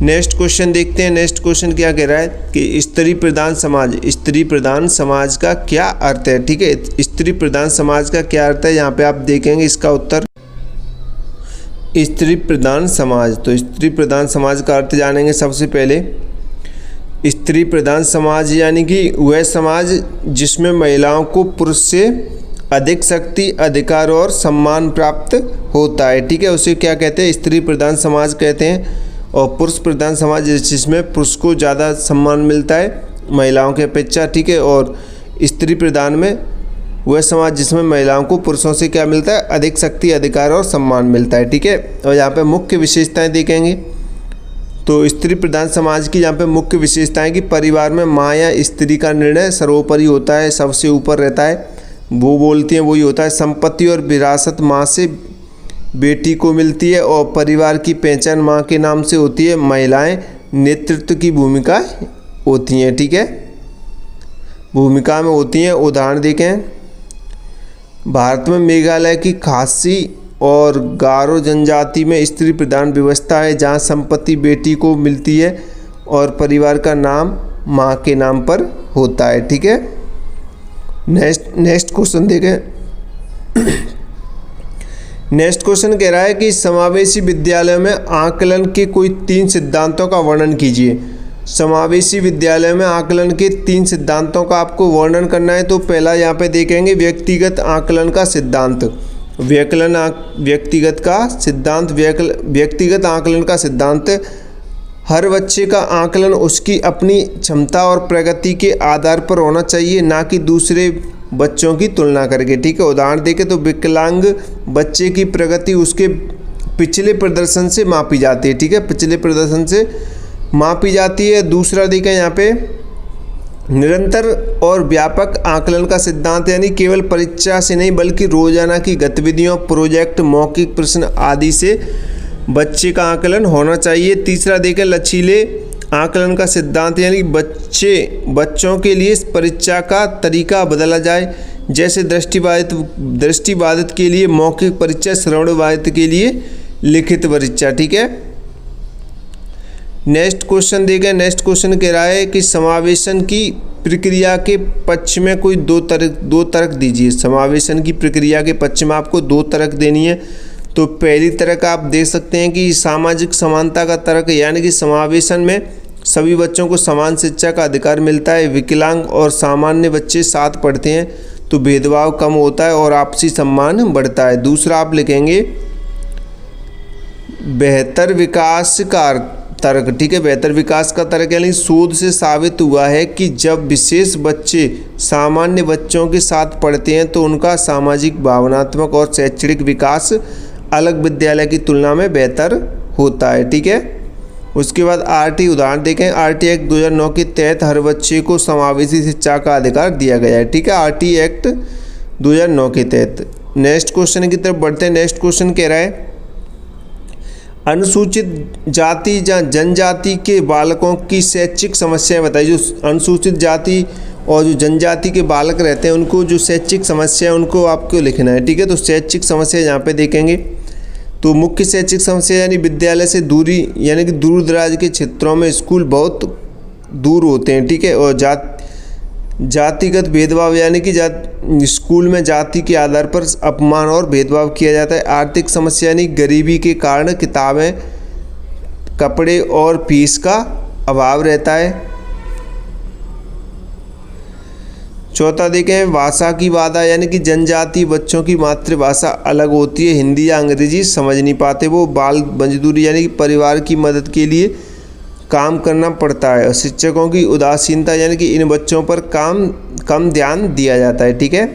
नेक्स्ट क्वेश्चन देखते हैं। नेक्स्ट क्वेश्चन क्या कह रहा है कि स्त्री प्रधान समाज। स्त्री प्रधान समाज का क्या अर्थ है? ठीक है, स्त्री प्रधान समाज का क्या अर्थ है, यहाँ पे आप देखेंगे इसका उत्तर। स्त्री प्रधान समाज, तो स्त्री प्रधान समाज का अर्थ जानेंगे सबसे पहले। स्त्री प्रधान समाज यानी कि वह समाज जिसमें महिलाओं को पुरुष से अधिक शक्ति, अधिकार और सम्मान प्राप्त होता है। ठीक है, उसे क्या कहते हैं? स्त्री प्रधान समाज कहते हैं। और पुरुष प्रधान समाज जिसमें पुरुष को ज़्यादा सम्मान मिलता है महिलाओं के अपेक्षा। ठीक है, और स्त्री प्रधान में वह समाज जिसमें महिलाओं को पुरुषों से क्या मिलता है? अधिक शक्ति, अधिकार और सम्मान मिलता है। ठीक है, और यहाँ पे मुख्य विशेषताएं देखेंगे। तो स्त्री प्रधान समाज की यहाँ पे मुख्य विशेषताएं कि परिवार में माँ या स्त्री का निर्णय सर्वोपरि होता है, सबसे ऊपर रहता है, वो बोलती हैं वही होता है। संपत्ति और विरासत माँ से बेटी को मिलती है और परिवार की पहचान माँ के नाम से होती है। महिलाएं नेतृत्व की भूमिका होती हैं। ठीक है, भूमिका में होती हैं। उदाहरण देखें, भारत में मेघालय की खासी और गारो जनजाति में स्त्री प्रधान व्यवस्था है, जहाँ संपत्ति बेटी को मिलती है और परिवार का नाम माँ के नाम पर होता है। ठीक है, नेक्स्ट क्वेश्चन देखें। नेक्स्ट क्वेश्चन कह रहा है कि समावेशी विद्यालय में आकलन के कोई 3 सिद्धांतों का वर्णन कीजिए। समावेशी विद्यालय में आकलन के 3 सिद्धांतों का आपको वर्णन करना है। तो पहला यहाँ पे देखेंगे व्यक्तिगत आकलन का सिद्धांत। व्यक्तिगत आकलन का सिद्धांत हर बच्चे का आकलन उसकी अपनी क्षमता और प्रगति के आधार पर होना चाहिए, ना कि दूसरे बच्चों की तुलना करके। ठीक है, उदाहरण देखें तो विकलांग बच्चे की प्रगति उसके पिछले प्रदर्शन से मापी जाती है। ठीक है, पिछले प्रदर्शन से मापी जाती है। दूसरा देखें यहाँ पे निरंतर और व्यापक आकलन का सिद्धांत, यानी केवल परीक्षा से नहीं बल्कि रोजाना की गतिविधियों, प्रोजेक्ट, मौखिक प्रश्न आदि से बच्चे का आकलन होना चाहिए। तीसरा देखें लचीले आकलन का सिद्धांत, यानी बच्चों के लिए परीक्षा का तरीका बदला जाए, जैसे दृष्टिबाधित के लिए मौखिक परीक्षा, श्रवणबाधित के लिए लिखित परीक्षा। ठीक है, नेक्स्ट क्वेश्चन देखें। नेक्स्ट क्वेश्चन कह रहा है कि समावेशन की प्रक्रिया के पक्ष में कोई दो तर्क दीजिए। समावेशन की प्रक्रिया के पक्ष में आपको 2 तर्क देनी है। तो पहली तर्क आप देख सकते हैं कि सामाजिक समानता का तर्क, यानी कि समावेशन में सभी बच्चों को समान शिक्षा का अधिकार मिलता है, विकलांग और सामान्य बच्चे साथ पढ़ते हैं तो भेदभाव कम होता है और आपसी सम्मान बढ़ता है। दूसरा आप लिखेंगे बेहतर विकास का तर्क। ठीक है, बेहतर विकास का तर्क, यानी शोध से साबित हुआ है कि जब विशेष बच्चे सामान्य बच्चों के साथ पढ़ते हैं तो उनका सामाजिक, भावनात्मक और शैक्षणिक विकास अलग विद्यालय की तुलना में बेहतर होता है। ठीक है, उसके बाद आरटी उदाहरण देखें। आरटी एक्ट 2009 के तहत हर बच्चे को समावेशी शिक्षा का अधिकार दिया गया है। ठीक है, आरटी एक्ट 2009 के तहत। नेक्स्ट क्वेश्चन की तरफ बढ़ते हैं। नेक्स्ट क्वेश्चन कह रहा है अनुसूचित जाति या जनजाति के बालकों की शैक्षिक समस्याएं बताइए। जो अनुसूचित जाति और जो जनजाति के बालक रहते हैं उनको जो शैक्षिक समस्या है उनको आपको लिखना है। ठीक है, तो शैक्षिक समस्या यहाँ पे देखेंगे तो मुख्य शैक्षिक समस्या यानी विद्यालय से दूरी, यानी कि दूर दराज के क्षेत्रों में स्कूल बहुत दूर होते हैं। ठीक है, और जातिगत भेदभाव, यानी कि स्कूल में जाति के आधार पर अपमान और भेदभाव किया जाता है। आर्थिक समस्या यानी गरीबी के कारण किताबें, कपड़े और फीस का अभाव रहता है। चौथा देखें भाषा की बाधा, यानी कि जनजाति बच्चों की मातृभाषा अलग होती है, हिंदी या अंग्रेजी समझ नहीं पाते वो। बाल मजदूरी, यानी कि परिवार की मदद के लिए काम करना पड़ता है। शिक्षकों की उदासीनता, यानी कि इन बच्चों पर कम ध्यान दिया जाता है। ठीक है,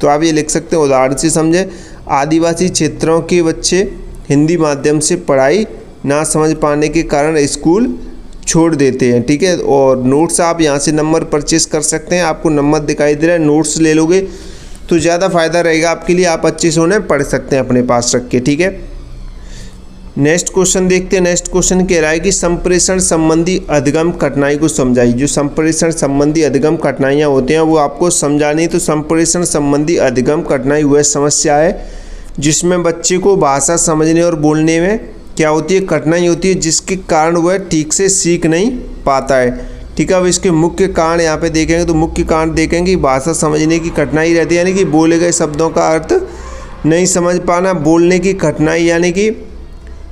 तो आप ये लिख सकते हैं उदाहरण से समझें। आदिवासी क्षेत्रों के बच्चे हिंदी माध्यम से पढ़ाई ना समझ पाने के कारण स्कूल छोड़ देते हैं। ठीक है, और नोट्स आप यहाँ से नंबर परचेस कर सकते हैं। आपको नंबर दिखाई दे रहा है, नोट्स ले लोगे तो ज़्यादा फ़ायदा रहेगा आपके लिए। आप अच्छे से उन्हें पढ़ सकते हैं अपने पास रख के। ठीक है, नेक्स्ट क्वेश्चन देखते हैं। नेक्स्ट क्वेश्चन कह रहा है कि संप्रेषण संबंधी अधिगम कठिनाई को समझाइए। जो संप्रेषण संबंधी अधिगम कठिनाइयाँ होती हैं वो आपको समझानी। तो संप्रेषण संबंधी अधिगम कठिनाई वह समस्या है जिसमें बच्चे को भाषा समझने और बोलने में क्या होती है, कठिनाई होती है, जिसके कारण वह ठीक से सीख नहीं पाता है। ठीक है, अब इसके मुख्य कारण यहाँ पे देखेंगे तो मुख्य कारण देखेंगे कि भाषा समझने की कठिनाई रहती है, यानी कि बोले गए शब्दों का अर्थ नहीं समझ पाना। बोलने की कठिनाई, यानी कि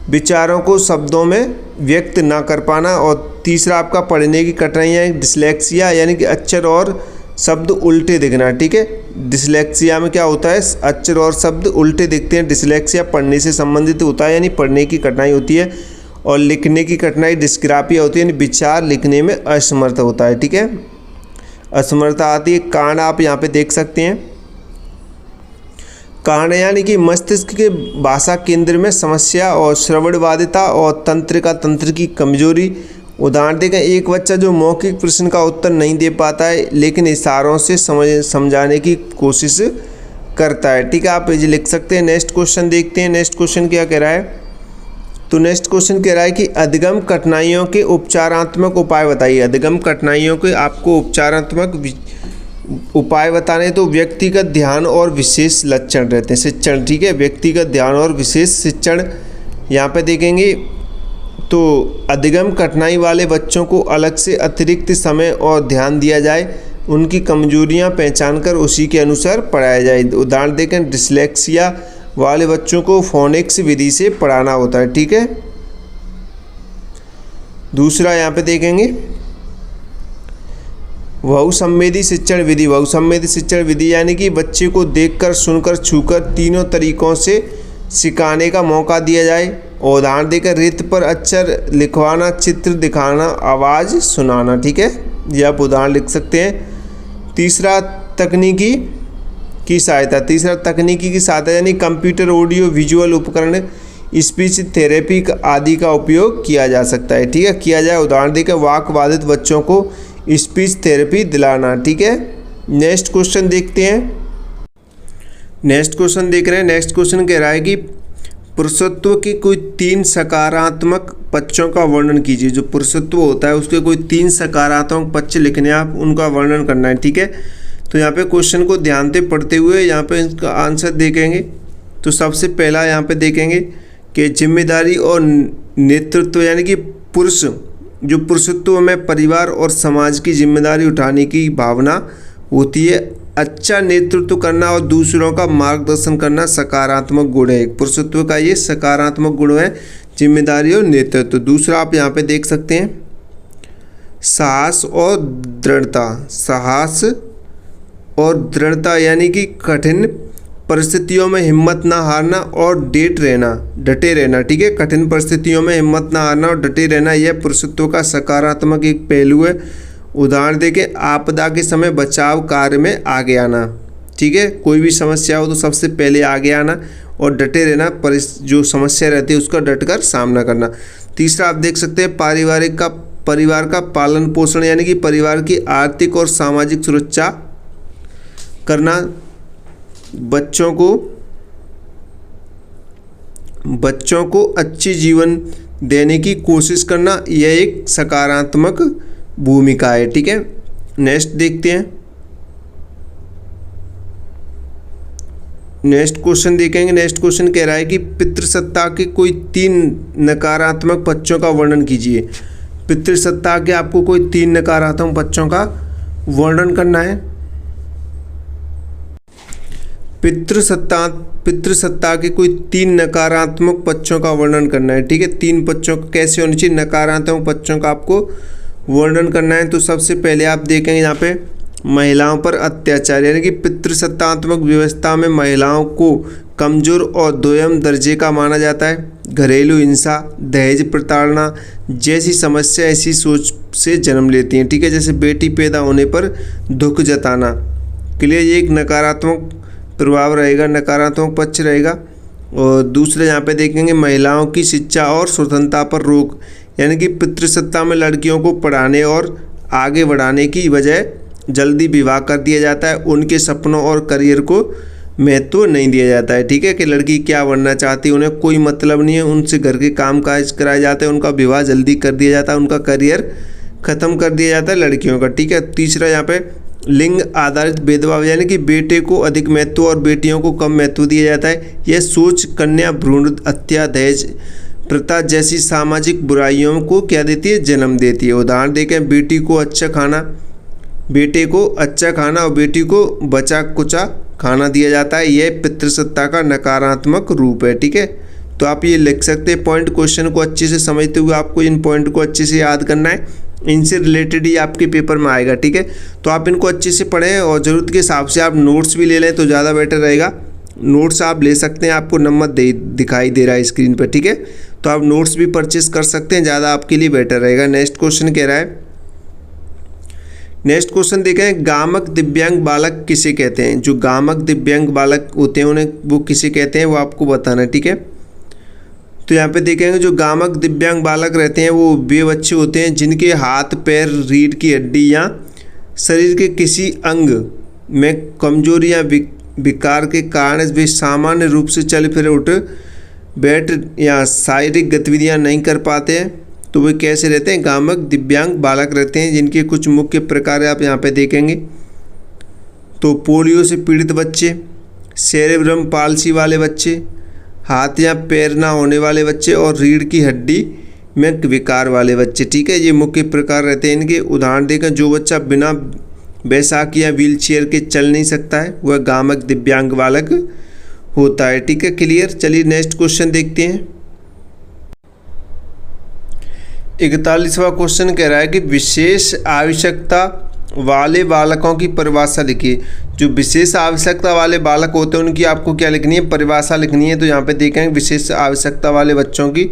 विचारों को शब्दों में व्यक्त ना कर पाना। और तीसरा आपका पढ़ने की कठिनाइयाँ, डिसलेक्सिया, यानी कि अक्षर और शब्द उल्टे दिखना। ठीक है, डिसलेक्सिया में क्या होता है, अक्षर और शब्द उल्टे दिखते हैं। डिसलेक्सिया पढ़ने से संबंधित होता है, यानी पढ़ने की कठिनाई होती है। और लिखने की कठिनाई डिस्ग्राफिया होती है, यानी विचार लिखने में असमर्थ होता है। ठीक है, असमर्थता आती है। कारण आप यहाँ पे देख सकते हैं। कारण यानी कि मस्तिष्क के भाषा केंद्र में समस्या और श्रवणबाधिता और तंत्र की कमजोरी। उदाहरण देखें, एक बच्चा जो मौखिक प्रश्न का उत्तर नहीं दे पाता है लेकिन इशारों से समझाने की कोशिश करता है। ठीक है, आप ये लिख सकते हैं। नेक्स्ट क्वेश्चन देखते हैं। नेक्स्ट क्वेश्चन क्या कह रहा है, तो नेक्स्ट क्वेश्चन कह रहा है कि अधिगम कठिनाइयों के उपचारात्मक उपाय बताइए। अधिगम कठिनाइयों के आपको उपचारात्मक उपाय बताने तो व्यक्तिगत ध्यान और विशेष लक्षण रहते हैं, शिक्षण। ठीक है, व्यक्तिगत ध्यान और विशेष शिक्षण यहाँ पे देखेंगे तो अधिगम कठिनाई वाले बच्चों को अलग से अतिरिक्त समय और ध्यान दिया जाए, उनकी कमजोरियाँ पहचान कर उसी के अनुसार पढ़ाया जाए। उदाहरण देखें, डिसलेक्सिया वाले बच्चों को फोनिक्स विधि से पढ़ाना होता है। ठीक है, दूसरा यहाँ पे देखेंगे बहुसंवेदी शिक्षण विधि। बहुसंवेदी शिक्षण विधि यानी कि बच्चे को देखकर, सुनकर, छूकर तीनों तरीकों से सिखाने का मौका दिया जाए। और उदाहरण देकर रेत पर अक्षर लिखवाना, चित्र दिखाना, आवाज़ सुनाना। ठीक है, ये आप उदाहरण लिख सकते हैं। तीसरा तकनीकी की सहायता यानी कंप्यूटर, ऑडियो विजुअल उपकरण, स्पीच थेरेपी आदि का उपयोग किया जा सकता है। ठीक है, किया जाए। उदाहरण देकर वाक बाधित बच्चों को स्पीच थेरेपी दिलाना। ठीक है, नेक्स्ट क्वेश्चन देखते हैं। नेक्स्ट क्वेश्चन देख रहे हैं। नेक्स्ट क्वेश्चन कह रहा है कि पुरुषत्व के कोई 3 सकारात्मक पक्षों का वर्णन कीजिए। जो पुरुषत्व होता है उसके कोई 3 सकारात्मक पक्ष लिखने हैं, आप उनका वर्णन करना है। ठीक है, तो यहाँ पे क्वेश्चन को ध्यान से पढ़ते हुए यहाँ पे इसका आंसर देखेंगे। तो सबसे पहला यहाँ पे देखेंगे कि जिम्मेदारी और नेतृत्व, यानी कि पुरुष जो पुरुषत्व में परिवार और समाज की जिम्मेदारी उठाने की भावना होती है। अच्छा नेतृत्व करना और दूसरों का मार्गदर्शन करना सकारात्मक गुण है। पुरुषत्व का ये सकारात्मक गुण है, जिम्मेदारी और नेतृत्व। दूसरा आप यहाँ पे देख सकते हैं साहस और दृढ़ता। साहस और दृढ़ता यानी कि कठिन परिस्थितियों में हिम्मत ना हारना और डटे रहना। ठीक है, कठिन परिस्थितियों में हिम्मत ना हारना और डटे रहना, यह पुरुषत्व का सकारात्मक एक पहलू है। उदाहरण देखें, आपदा के समय बचाव कार्य में आगे आना। ठीक है, कोई भी समस्या हो तो सबसे पहले आगे आना और डटे रहना, जो समस्या रहती है उसका डटकर सामना करना। तीसरा आप देख सकते हैं परिवार का पालन पोषण, यानी कि परिवार की आर्थिक और सामाजिक सुरक्षा करना। बच्चों को अच्छी जीवन देने की कोशिश करना, यह एक सकारात्मक भूमिका है। ठीक है, नेक्स्ट देखते हैं। नेक्स्ट क्वेश्चन देखेंगे। नेक्स्ट क्वेश्चन कह रहा है कि पितृसत्ता के कोई 3 नकारात्मक पक्षों का वर्णन कीजिए। पितृसत्ता के आपको कोई 3 नकारात्मक पक्षों का वर्णन करना है। पितृसत्ता के कोई 3 नकारात्मक पक्षों का वर्णन करना है। ठीक है, 3 पक्षों का कैसे होने चाहिए, नकारात्मक पक्षों का आपको वर्णन करना है। तो सबसे पहले आप देखेंगे यहाँ पे महिलाओं पर अत्याचार, यानी कि पितृसत्तात्मक व्यवस्था में महिलाओं को कमज़ोर और दोयम दर्जे का माना जाता है। घरेलू हिंसा, दहेज प्रताड़ना जैसी समस्या इसी सोच से जन्म लेती हैं। ठीक है, जैसे बेटी पैदा होने पर दुख जताना, क्लियर, ये एक नकारात्मक प्रभाव रहेगा, नकारात्मक पक्ष रहेगा। और दूसरे यहाँ पे देखेंगे महिलाओं की शिक्षा और स्वतंत्रता पर रोक, यानी कि पितृसत्ता में लड़कियों को पढ़ाने और आगे बढ़ाने की बजाय जल्दी विवाह कर दिया जाता है। उनके सपनों और करियर को महत्व नहीं दिया जाता है। ठीक है, कि लड़की क्या बनना चाहती है उन्हें कोई मतलब नहीं है, उनसे घर के काम काज कराए जाते हैं, उनका विवाह जल्दी कर दिया जाता है, उनका करियर ख़त्म कर दिया जाता है लड़कियों का। ठीक है, तीसरा यहाँ पे लिंग आधारित भेदभाव, यानी कि बेटे को अधिक महत्व और बेटियों को कम महत्व दिया जाता है। यह सोच कन्या भ्रूण हत्या, दहेज प्रथा जैसी सामाजिक बुराइयों को क्या देती है, जन्म देती है। उदाहरण देखें, बेटे को अच्छा खाना और बेटी को बचा कुचा खाना दिया जाता है। यह पितृसत्ता का नकारात्मक रूप है। ठीक है, तो आप ये लिख सकते हैं पॉइंट। क्वेश्चन को अच्छे से समझते हुए आपको इन पॉइंट को अच्छे से याद करना है, इनसे रिलेटेड ही आपके पेपर में आएगा। ठीक है, तो आप इनको अच्छे से पढ़ें और ज़रूरत के हिसाब से आप नोट्स भी ले लें तो ज़्यादा बेटर रहेगा। नोट्स आप ले सकते हैं, आपको नंबर दिखाई दे रहा है स्क्रीन पर। ठीक है, तो आप नोट्स भी परचेस कर सकते हैं, ज़्यादा आपके लिए बेटर रहेगा। नेक्स्ट क्वेश्चन कह रहा है, नेक्स्ट क्वेश्चन देखें, गामक दिव्यांग बालक किसे कहते हैं। जो गामक दिव्यांग बालक होते हैं उन्हें वो किसे कहते हैं, वो आपको बताना है। ठीक है, तो यहाँ पे देखेंगे जो गामक दिव्यांग बालक रहते हैं वो वे बच्चे होते हैं जिनके हाथ पैर, रीढ़ की हड्डी या शरीर के किसी अंग में कमजोरी या विकार के कारण वे सामान्य रूप से चल फिर उठ बैठ या शारीरिक गतिविधियाँ नहीं कर पाते हैं। तो वे कैसे रहते हैं, गामक दिव्यांग बालक रहते हैं, जिनके कुछ मुख्य प्रकार आप यहाँ पे देखेंगे। तो पोलियो से पीड़ित बच्चे, सेरेब्रम पाल्सी वाले बच्चे, हाथ या पैर ना होने वाले बच्चे और रीढ़ की हड्डी में विकार वाले बच्चे। ठीक है, ये मुख्य प्रकार रहते हैं इनके। उदाहरण देकर, जो बच्चा बिना बैसाखी या व्हील चेयर के चल नहीं सकता है वह गामक दिव्यांग बालक होता है। ठीक है, क्लियर। चलिए नेक्स्ट क्वेश्चन देखते हैं। 41वां क्वेश्चन कह रहा है कि विशेष आवश्यकता वाले बालकों की परिभाषा लिखिए। जो विशेष आवश्यकता वाले बालक होते हैं उनकी आपको क्या लिखनी है, परिभाषा लिखनी है। तो यहाँ पे देखेंगे विशेष आवश्यकता वाले बच्चों की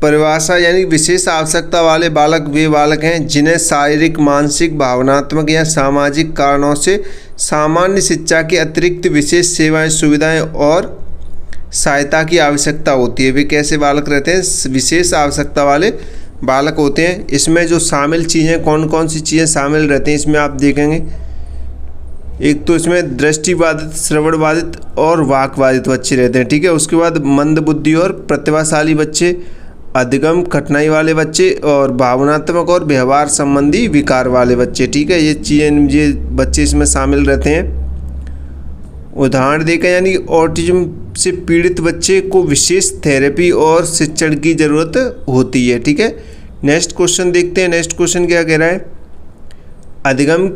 परिभाषा, यानी विशेष आवश्यकता वाले बालक वे बालक हैं जिन्हें शारीरिक, मानसिक, भावनात्मक या सामाजिक कारणों से सामान्य शिक्षा के अतिरिक्त विशेष सेवाएं, सुविधाएं और सहायता की आवश्यकता होती है। वे कैसे बालक रहते हैं, विशेष आवश्यकता वाले बालक होते हैं। इसमें जो शामिल चीज़ें कौन कौन सी चीज़ें शामिल रहती हैं इसमें आप देखेंगे। एक तो इसमें दृष्टिबाधित, श्रवण बाधित और वाक बाधित बच्चे रहते हैं, ठीक है। उसके बाद मंद बुद्धि और प्रतिभाशाली बच्चे, अधिगम कठिनाई वाले बच्चे और भावनात्मक और व्यवहार संबंधी विकार वाले बच्चे, ठीक है। ये चीज़ें, ये बच्चे इसमें शामिल रहते हैं। उदाहरण देखें, यानी ऑटिज्म से पीड़ित बच्चे को विशेष थेरेपी और शिक्षण की ज़रूरत होती है, ठीक है। नेक्स्ट क्वेश्चन देखते हैं। नेक्स्ट क्वेश्चन क्या कह रहा है, अधिगम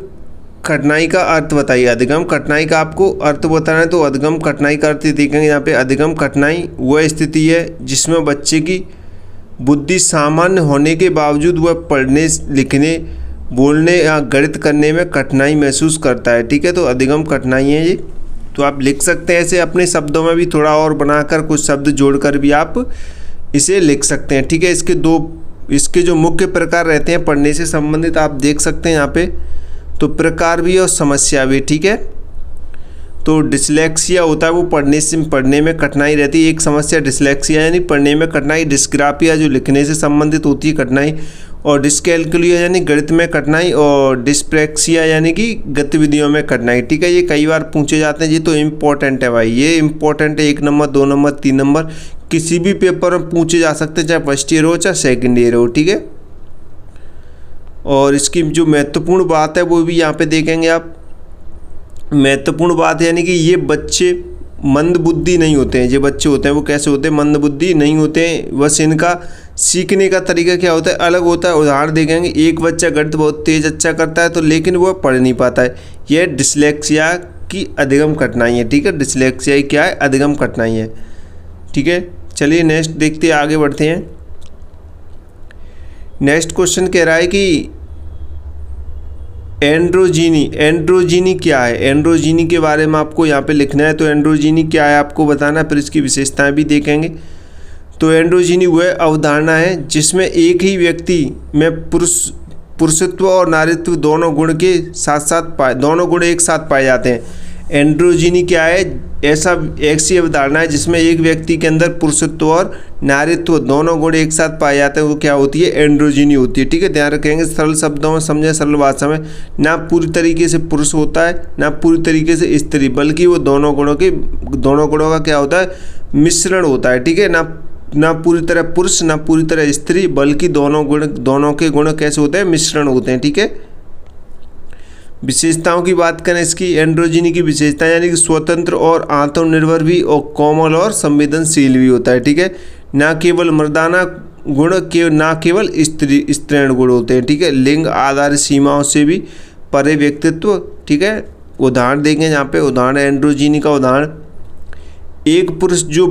कठिनाई का अर्थ बताइए। अधिगम कठिनाई का आपको अर्थ बताना है, तो अधिगम कठिनाई का अर्थ देखेंगे यहाँ पे। अधिगम कठिनाई वह स्थिति है जिसमें बच्चे की बुद्धि सामान्य होने के बावजूद वह पढ़ने, लिखने, बोलने या गणित करने में कठिनाई महसूस करता है, ठीक है। तो अधिगम कठिनाई है ये। तो आप लिख सकते हैं ऐसे अपने शब्दों में भी थोड़ा और बनाकर, कुछ शब्द जोड़कर भी आप इसे लिख सकते हैं, ठीक है। इसके जो मुख्य प्रकार रहते हैं पढ़ने से संबंधित आप देख सकते हैं यहाँ पे। तो प्रकार भी और समस्या भी, ठीक है। तो डिसलेक्सिया होता है वो पढ़ने में कठिनाई रहती है। एक समस्या डिसलेक्सिया यानी पढ़ने में कठिनाई, डिस्ग्राफिया जो लिखने से संबंधित होती है कठिनाई, और डिस्कैल्कुलिया यानी गणित में कठिनाई, और डिस्प्रैक्सिया यानी कि गतिविधियों में कठिनाई, ठीक है। ये कई बार पूछे जाते हैं जी, तो इम्पोर्टेंट है भाई, ये इम्पोर्टेंट है। 1 नंबर, 2 नंबर, 3 नंबर किसी भी पेपर में पूछे जा सकते हैं, चाहे फर्स्ट ईयर हो चाहे सेकेंड ईयर हो, ठीक है। और इसकी जो महत्वपूर्ण बात है वो भी यहाँ पे देखेंगे आप। महत्वपूर्ण बात यानी कि ये बच्चे मंद बुद्धि नहीं होते हैं। जो बच्चे होते हैं वो कैसे होते हैं, मंद बुद्धि नहीं होते हैं। बस इनका सीखने का तरीका क्या होता है, अलग होता है। उदाहरण देखेंगे, एक बच्चा गणित बहुत तेज अच्छा करता है तो लेकिन वो पढ़ नहीं पाता है। यह डिसलेक्सिया की अधिगम कठिनाई है, ठीक है। डिसलेक्सिया क्या है, अधिगम कठिनाई है, ठीक है। चलिए नेक्स्ट देखते हैं, आगे बढ़ते हैं। नेक्स्ट क्वेश्चन कह रहा है कि एंड्रोजीनी क्या है। एंड्रोजीनी के बारे में आपको यहाँ पे लिखना है। तो एंड्रोजीनी क्या है आपको बताना है, फिर इसकी विशेषताएं भी देखेंगे। तो एंड्रोजीनी वह अवधारणा है जिसमें एक ही व्यक्ति में पुरुषत्व और नारीत्व दोनों गुण एक साथ पाए जाते हैं। एंड्रोजीनी क्या है, ऐसी अवधारणा है जिसमें एक व्यक्ति के अंदर पुरुषत्व और नारीत्व दोनों गुण एक साथ पाए जाते हैं, वो क्या होती है, एंड्रोजीनी होती है, ठीक है। ध्यान रखेंगे, सरल शब्दों में समझें, सरल भाषा में। ना पूरी तरीके से पुरुष होता है ना पूरी तरीके से स्त्री, बल्कि वो दोनों गुणों का क्या होता है, मिश्रण होता है, ठीक है। ना पूरी तरह पुरुष ना पूरी तरह स्त्री, बल्कि दोनों के गुण कैसे होते हैं, मिश्रण होते हैं, ठीक है। विशेषताओं की बात करें इसकी, एंड्रोजीनी की विशेषता यानी कि स्वतंत्र और आत्मनिर्भर भी, और कोमल और संवेदनशील भी होता है, ठीक है। ना केवल मर्दाना गुण ना केवल स्त्रीण गुण होते हैं, ठीक है। लिंग आधारित सीमाओं से भी परे व्यक्तित्व, ठीक है। उदाहरण देंगे यहाँ पे, उदाहरण एंड्रोजीनी का उदाहरण, एक पुरुष जो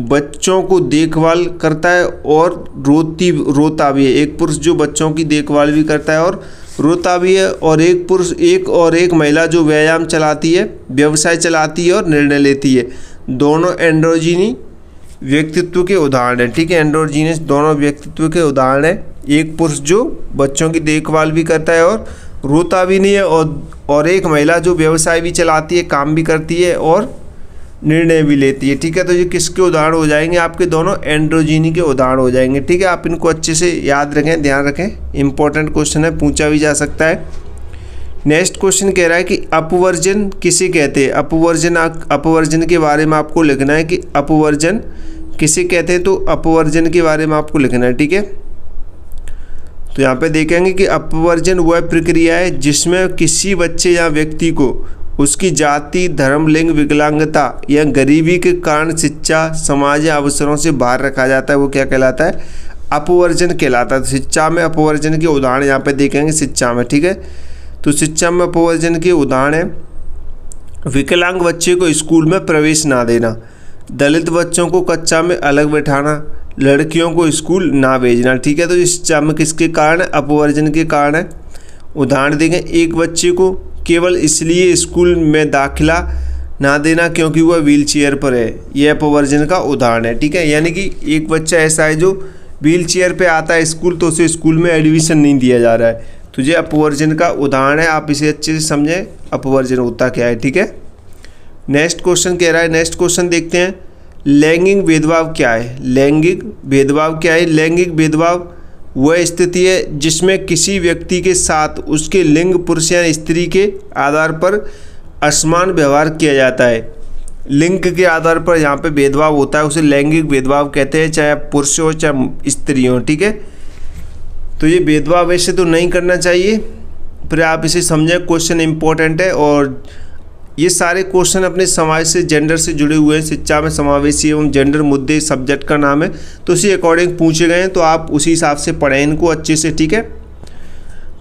बच्चों को देखभाल करता है और रोता भी है। एक पुरुष जो बच्चों की देखभाल भी करता है और रोता भी है, और एक महिला जो व्यायाम चलाती है, व्यवसाय चलाती है और निर्णय लेती है। दोनों एंड्रोजीनी व्यक्तित्व के उदाहरण है, ठीक है। एंड्रोजीनियस दोनों व्यक्तित्व के उदाहरण है। एक पुरुष जो बच्चों की देखभाल भी करता है और रोता भी नहीं है, और एक महिला जो व्यवसाय भी चलाती है, काम भी करती है और निर्णय भी लेती है, ठीक है। तो ये किसके उदाहरण हो जाएंगे, आपके दोनों एंड्रोजीनी के उदाहरण हो जाएंगे, ठीक है। आप इनको अच्छे से याद रखें, ध्यान रखें, इंपॉर्टेंट क्वेश्चन है, पूछा भी जा सकता है। नेक्स्ट क्वेश्चन कह रहा है कि अपवर्जन किसे कहते हैं। अपवर्जन के बारे में आपको लिखना है कि अपवर्जन किसे कहते हैं। तो अपवर्जन के बारे में आपको लिखना है, ठीक है। तो यहाँ पे देखेंगे कि अपवर्जन वह प्रक्रिया है जिसमें किसी बच्चे या व्यक्ति को उसकी जाति, धर्म, लिंग, विकलांगता या गरीबी के कारण शिक्षा, समाज या अवसरों से बाहर रखा जाता है। वो क्या कहलाता है, अपवर्जन कहलाता है। शिक्षा में अपवर्जन के उदाहरण यहाँ पे देखेंगे, शिक्षा में, ठीक है। तो शिक्षा में अपवर्जन के उदाहरण है विकलांग बच्चे को स्कूल में प्रवेश ना देना, दलित बच्चों को कक्षा में अलग बैठाना, लड़कियों को स्कूल ना भेजना, ठीक है। तो शिक्षा में किसके कारण है, अपवर्जन के कारण है। उदाहरण देखें, एक बच्चे को केवल इसलिए स्कूल में दाखिला ना देना क्योंकि वह व्हील चेयर पर है, यह अपवर्जन का उदाहरण है। ठीक है, यानी कि एक बच्चा ऐसा है जो व्हील चेयर पर आता है स्कूल, तो उसे स्कूल में एडमिशन नहीं दिया जा रहा है, तो ये अपवर्जन का उदाहरण है। आप इसे अच्छे से समझें अपवर्जन होता क्या है। ठीक है, नेक्स्ट क्वेश्चन कह रहा है, नेक्स्ट क्वेश्चन देखते हैं, लैंगिक भेदभाव क्या है। लैंगिक भेदभाव क्या है? लैंगिक भेदभाव वह स्थिति है जिसमें किसी व्यक्ति के साथ उसके लिंग, पुरुष या स्त्री के आधार पर असमान व्यवहार किया जाता है। लिंग के आधार पर यहाँ पे भेदभाव होता है, उसे लैंगिक भेदभाव कहते हैं, चाहे पुरुष हो चाहे स्त्री हो। ठीक है, तो ये भेदभाव वैसे तो नहीं करना चाहिए, फिर आप इसे समझें, क्वेश्चन इंपॉर्टेंट है। और ये सारे क्वेश्चन अपने समाज से, जेंडर से जुड़े हुए हैं। शिक्षा में समावेशी एवं जेंडर मुद्दे सब्जेक्ट का नाम है, तो उसी अकॉर्डिंग पूछे गए हैं, तो आप उसी हिसाब से पढ़ें इनको अच्छे से। ठीक है,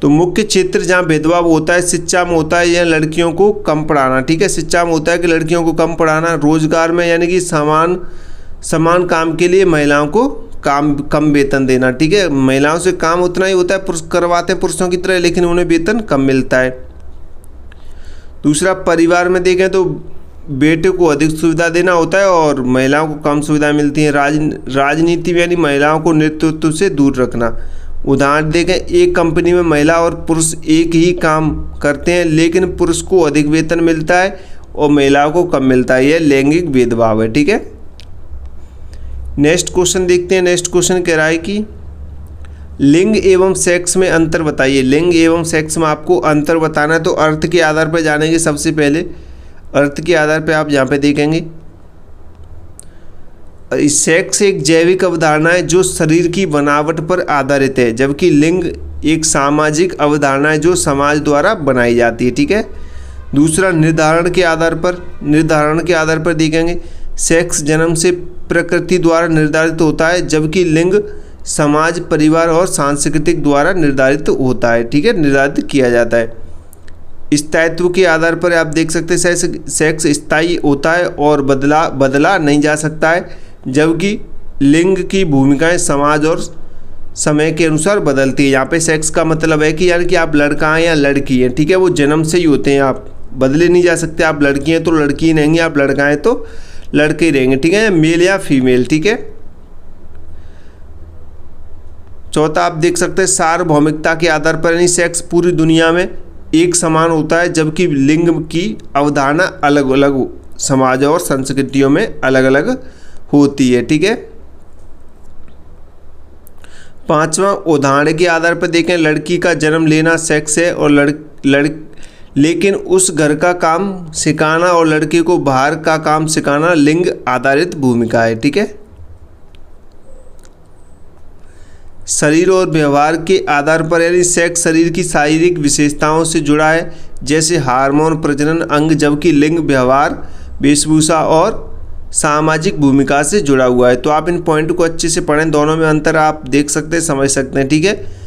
तो मुख्य क्षेत्र जहाँ भेदभाव होता है शिक्षा में होता है, यह लड़कियों को कम पढ़ाना। ठीक है, शिक्षा में होता है कि लड़कियों को कम पढ़ाना। रोजगार में यानी कि समान काम के लिए महिलाओं को कम वेतन देना। ठीक है, महिलाओं से काम उतना ही होता है, पुरुष करवाते हैं पुरुषों की तरह, लेकिन उन्हें वेतन कम मिलता है। दूसरा, परिवार में देखें तो बेटे को अधिक सुविधा देना होता है और महिलाओं को कम सुविधा मिलती है। राजनीति में यानी महिलाओं को नेतृत्व से दूर रखना। उदाहरण देखें, एक कंपनी में महिला और पुरुष एक ही काम करते हैं, लेकिन पुरुष को अधिक वेतन मिलता है और महिलाओं को कम मिलता है, यह लैंगिक भेदभाव है। ठीक है, नेक्स्ट क्वेश्चन देखते हैं। नेक्स्ट क्वेश्चन कह रहा है कि लिंग एवं सेक्स में अंतर बताइए। लिंग एवं सेक्स में आपको अंतर बताना है, तो अर्थ के आधार पर जानेंगे। सबसे पहले अर्थ के आधार पर आप यहाँ पे देखेंगे, सेक्स एक जैविक अवधारणा है जो शरीर की बनावट पर आधारित है, जबकि लिंग एक सामाजिक अवधारणा है जो समाज द्वारा बनाई जाती है। ठीक है, दूसरा, निर्धारण के आधार पर देखेंगे, सेक्स जन्म से प्रकृति द्वारा निर्धारित होता है, जबकि लिंग समाज, परिवार और सांस्कृतिक द्वारा निर्धारित होता है। ठीक है, निर्धारित किया जाता है। स्थायित्व के आधार पर आप देख सकते हैं, सेक्स स्थायी होता है और बदला नहीं जा सकता है, जबकि लिंग की भूमिकाएं समाज और समय के अनुसार बदलती है। यहाँ पे सेक्स का मतलब है कि यानी कि आप लड़का हैं या लड़की हैं। ठीक है, वो जन्म से ही होते हैं, आप बदले नहीं जा सकते। आप लड़की हैं तो लड़की ही रहेंगे, आप लड़का हैं तो लड़के ही रहेंगे। ठीक है, मेल या फीमेल। ठीक है, चौथा, आप देख सकते हैं सार्वभौमिकता के आधार पर यानी सेक्स पूरी दुनिया में एक समान होता है, जबकि लिंग की अवधारणा अलग अलग समाज और संस्कृतियों में अलग अलग होती है। ठीक है, पांचवा, उदाहरण के आधार पर देखें, लड़की का जन्म लेना सेक्स है और लेकिन उस घर का काम सिखाना और लड़के को बाहर का काम सिखाना लिंग आधारित भूमिका है। ठीक है, शरीर और व्यवहार के आधार पर यानी सेक्स शरीर की शारीरिक विशेषताओं से जुड़ा है, जैसे हार्मोन, प्रजनन अंग, जबकि लिंग व्यवहार, वेशभूषा और सामाजिक भूमिका से जुड़ा हुआ है। तो आप इन पॉइंट को अच्छे से पढ़ें, दोनों में अंतर आप देख सकते हैं, समझ सकते हैं। ठीक है,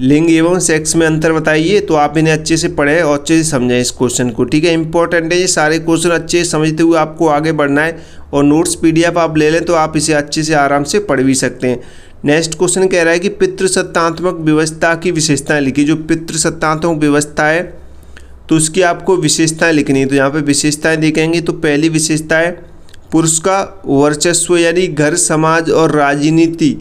लिंग एवं सेक्स में अंतर बताइए, तो आप इन्हें अच्छे से पढ़ें और अच्छे से समझें इस क्वेश्चन को। ठीक है, इंपॉर्टेंट है ये सारे क्वेश्चन, अच्छे से समझते हुए आपको आगे बढ़ना है। और नोट्स PDF आप ले लें तो आप इसे अच्छे से आराम से पढ़ भी सकते हैं। नेक्स्ट क्वेश्चन कह रहा है कि पितृसत्तात्मक व्यवस्था की विशेषताएं लिखिए। जो पितृसत्तात्मक व्यवस्था है तो उसकी आपको विशेषताएं लिखनी है, तो यहाँ पे विशेषताएं देखेंगे। तो पहली विशेषता है पुरुष का वर्चस्व, यानी घर, समाज और राजनीति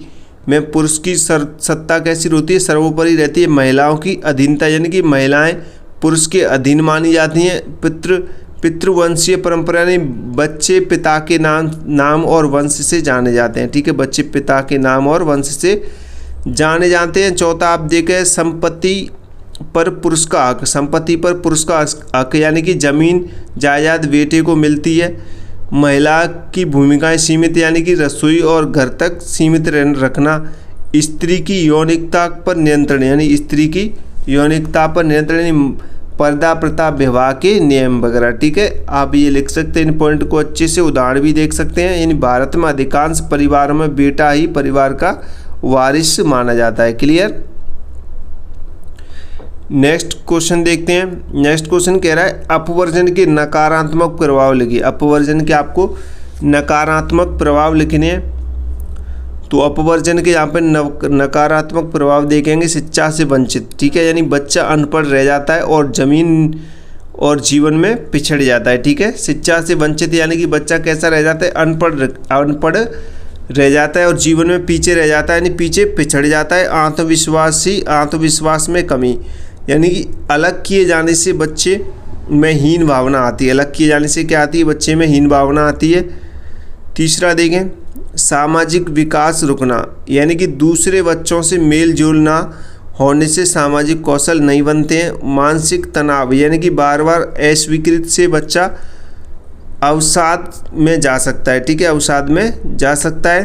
में पुरुष की सत्ता कैसी होती है, सर्वोपरि रहती है। महिलाओं की अधीनता, यानी कि महिलाएं पुरुष के अधीन मानी जाती हैं। पितृवंशीय परंपरा, यानी बच्चे पिता के नाम और वंश से जाने जाते हैं। ठीक है, बच्चे पिता के नाम और वंश से जाने जाते हैं। चौथा, आप देखें संपत्ति पर पुरुष का हक, संपत्ति पर पुरुष का हक, यानी कि जमीन जायदाद बेटे को मिलती है। महिला की भूमिकाएं सीमित, यानी कि रसोई और घर तक सीमित रखना। स्त्री की यौनिकता पर नियंत्रण, यानी स्त्री की यौनिकता पर नियंत्रण, यानी पर्दा प्रथा, विवाह के नियम वगैरह। ठीक है, आप ये लिख सकते हैं इन पॉइंट को अच्छे से, उदाहरण भी देख सकते हैं। यानी भारत में अधिकांश परिवारों में बेटा ही परिवार का वारिस माना जाता है। क्लियर। नेक्स्ट क्वेश्चन देखते हैं। नेक्स्ट क्वेश्चन कह रहा है अपवर्जन के नकारात्मक प्रभाव लिखिए। अपवर्जन के आपको नकारात्मक प्रभाव लिखने हैं। तो अपवर्जन के यहाँ पे नकारात्मक प्रभाव देखेंगे शिक्षा से वंचित, ठीक है, यानी बच्चा अनपढ़ रह जाता है और ज़मीन और जीवन में पिछड़ जाता है, ठीक है। शिक्षा से वंचित यानी कि बच्चा कैसा रह जाता है, अनपढ़ रह जाता है और जीवन में पीछे रह जाता है, यानी पीछे पिछड़ जाता है। आत्मविश्वास में कमी, यानी कि अलग किए जाने से बच्चे में हीन भावना आती है। अलग किए जाने से क्या आती है, बच्चे में हीन भावना आती है। तीसरा देखें, सामाजिक विकास रुकना, यानी कि दूसरे बच्चों से मेल जोल ना होने से सामाजिक कौशल नहीं बनते हैं। मानसिक तनाव, यानी कि बार बार अस्वीकृत से बच्चा अवसाद में जा सकता है, ठीक है, अवसाद में जा सकता है।